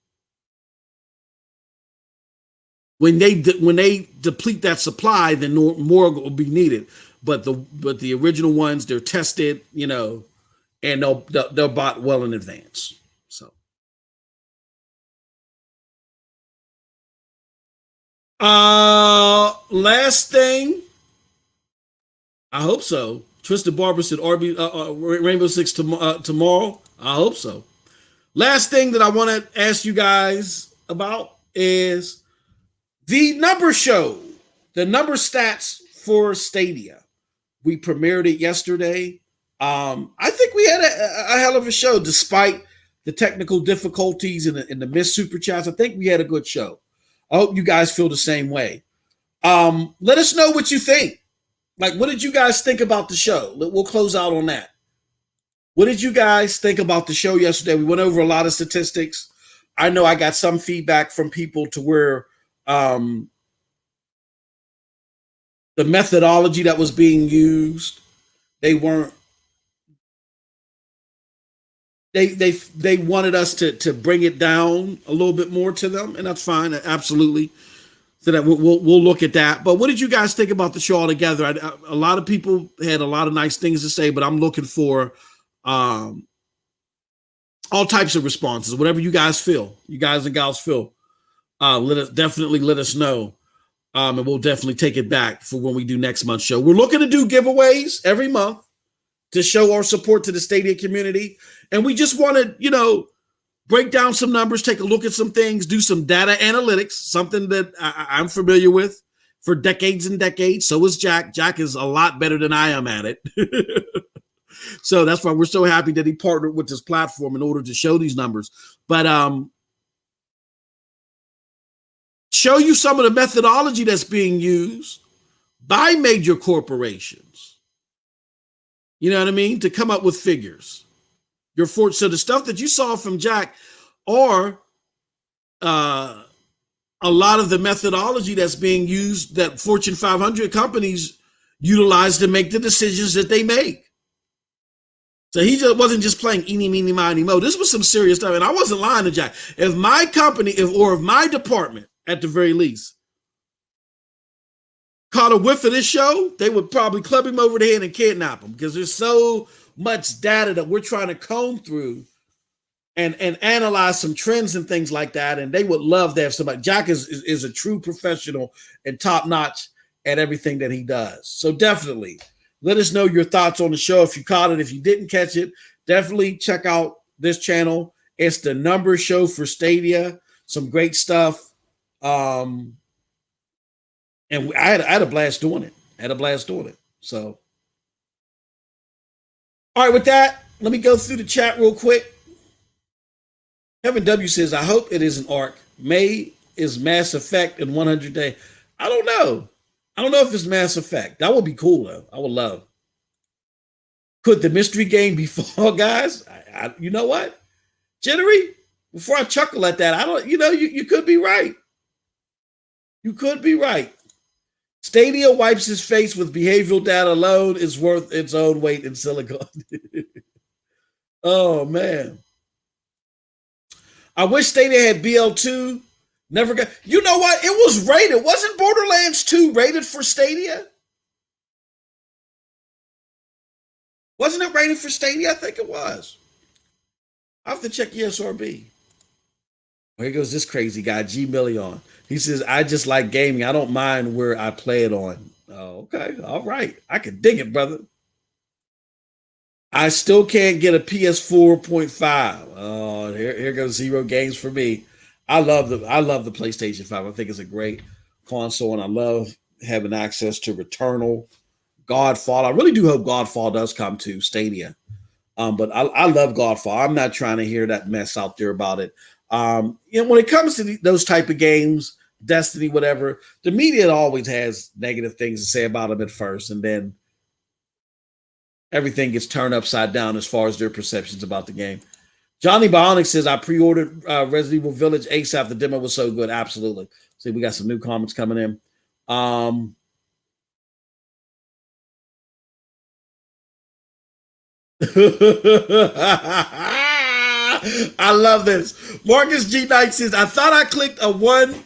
When they deplete that supply, then more will be needed. But the original ones, they're tested, and they're bought well in advance. So, last thing, I hope so. Twisted Barber said Rainbow Six tomorrow. I hope so. Last thing that I want to ask you guys about is the number show, the number stats for Stadia. We premiered it yesterday. I think we had a hell of a show, despite the technical difficulties and the missed super chats. I think we had a good show. I hope you guys feel the same way. Let us know what you think. Like, what did you guys think about the show? We'll close out on that. What did you guys think about the show yesterday? We went over a lot of statistics. I know I got some feedback from people to where the methodology that was being used, they wanted us to bring it down a little bit more to them, and that's fine, absolutely. So that we'll look at that. But what did you guys think about the show altogether? A lot of people had a lot of nice things to say, but I'm looking for all types of responses. Whatever you guys and gals feel, let us know, and we'll definitely take it back for when we do next month's show. We're looking to do giveaways every month to show our support to the Stadia community, and we just want to, break down some numbers, take a look at some things, do some data analytics, something that I'm familiar with for decades and decades. So is Jack. Jack is a lot better than I am at it. So that's why we're so happy that he partnered with this platform in order to show these numbers. But show you some of the methodology that's being used by major corporations. You know what I mean? To come up with figures. So the stuff that you saw from Jack are a lot of the methodology that's being used that Fortune 500 companies utilize to make the decisions that they make. So he just wasn't just playing eeny, meeny, miny, mo. This was some serious stuff, and I wasn't lying to Jack. If my company, if my department, at the very least, caught a whiff of this show, they would probably club him over the head and kidnap him, because there's so much data that we're trying to comb through and analyze some trends and things like that. And they would love to have somebody. Jack is a true professional and top notch at everything that he does. So definitely let us know your thoughts on the show. If you caught it, if you didn't catch it, definitely check out this channel. It's the number show for Stadia. Some great stuff. And I had a blast doing it. So, all right, with that, let me go through the chat real quick. Kevin W says, I hope it is an ARC. May is Mass Effect in 100 days. I don't know. I don't know if it's Mass Effect. That would be cool, though. I would love. Could the mystery game be Fall Guys? You know what? Jittery, before I chuckle at that, I don't, you could be right. You could be right. Stadia wipes his face with behavioral data alone is worth its own weight in silicon. Oh, man. I wish Stadia had BL2. Never got. You know what? It was rated. Wasn't Borderlands 2 rated for Stadia? Wasn't it rated for Stadia? I think it was. I have to check ESRB. Here goes this crazy guy, G Million. He says, I just like gaming. I don't mind where I play it on. Oh, okay. All right. I can dig it, brother. I still can't get a PS4.5. Oh, here goes zero games for me. I love the PlayStation 5. I think it's a great console, and I love having access to Returnal, Godfall. I really do hope Godfall does come to Stadia. But I love Godfall. I'm not trying to hear that mess out there about it. When it comes to those type of games, Destiny, whatever, the media always has negative things to say about them at first, and then everything gets turned upside down as far as their perceptions about the game. Johnny Bionic says, I pre-ordered Resident Evil Village ASAP. The demo was so good. Absolutely. See, we got some new comments coming in. I love this. Marcus G. Knight says, I thought I clicked a 1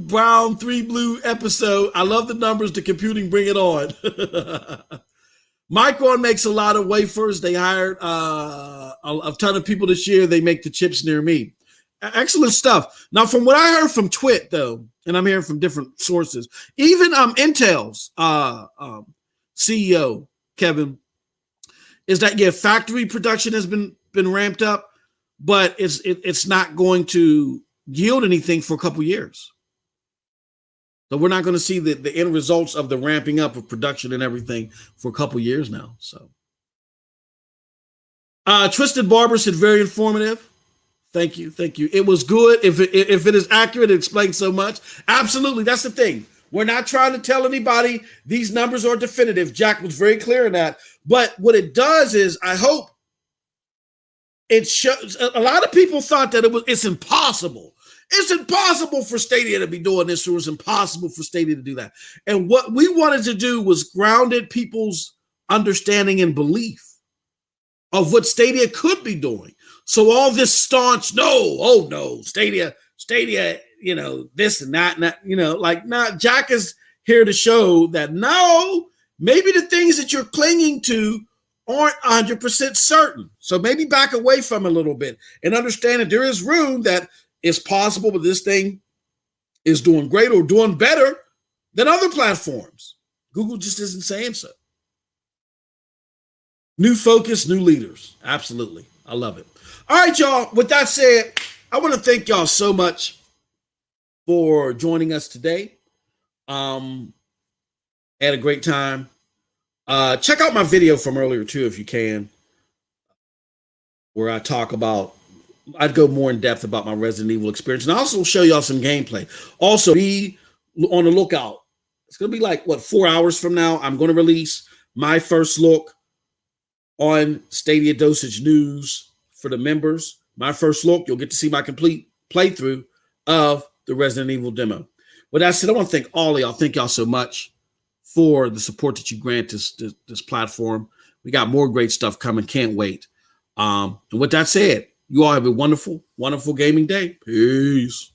brown, 3 blue episode. I love the numbers. The computing, bring it on. Micron makes a lot of wafers. They hired a ton of people this year. They make the chips near me. Excellent stuff. Now, from what I heard from Twit, though, and I'm hearing from different sources, even Intel's CEO, Kevin, is that, factory production has been ramped up, but it's not going to yield anything for a couple years. So we're not going to see the end results of the ramping up of production and everything for a couple years now. So, Twisted Barber said, very informative. Thank you. It was good. If it is accurate, it explains so much. Absolutely. That's the thing. We're not trying to tell anybody these numbers are definitive. Jack was very clear in that. But what it does is, I hope it shows. A lot of people thought that it's impossible. It's impossible for Stadia to be doing this, or it's impossible for Stadia to do that. And what we wanted to do was grounded people's understanding and belief of what Stadia could be doing. So all this staunch, no, Stadia, this and that, Jack is here to show that no, maybe the things that you're clinging to aren't 100% certain. So maybe back away from a little bit and understand that there is room that it's possible, but this thing is doing great or doing better than other platforms. Google just isn't saying so. New focus, new leaders. Absolutely. I love it. All right, y'all. With that said, I want to thank y'all so much for joining us today. Had a great time. Check out my video from earlier, too, if you can, where I talk about, I'd go more in depth about my Resident Evil experience, and I also show y'all some gameplay. Also, be on the lookout. It's going to be 4 hours from now. I'm going to release my first look on Stadia Dosage News for the members. My first look, you'll get to see my complete playthrough of the Resident Evil demo. With that said, I want to thank all of y'all. Thank y'all so much for the support that you grant this platform. We got more great stuff coming. Can't wait. And with that said, you all have a wonderful, wonderful gaming day. Peace.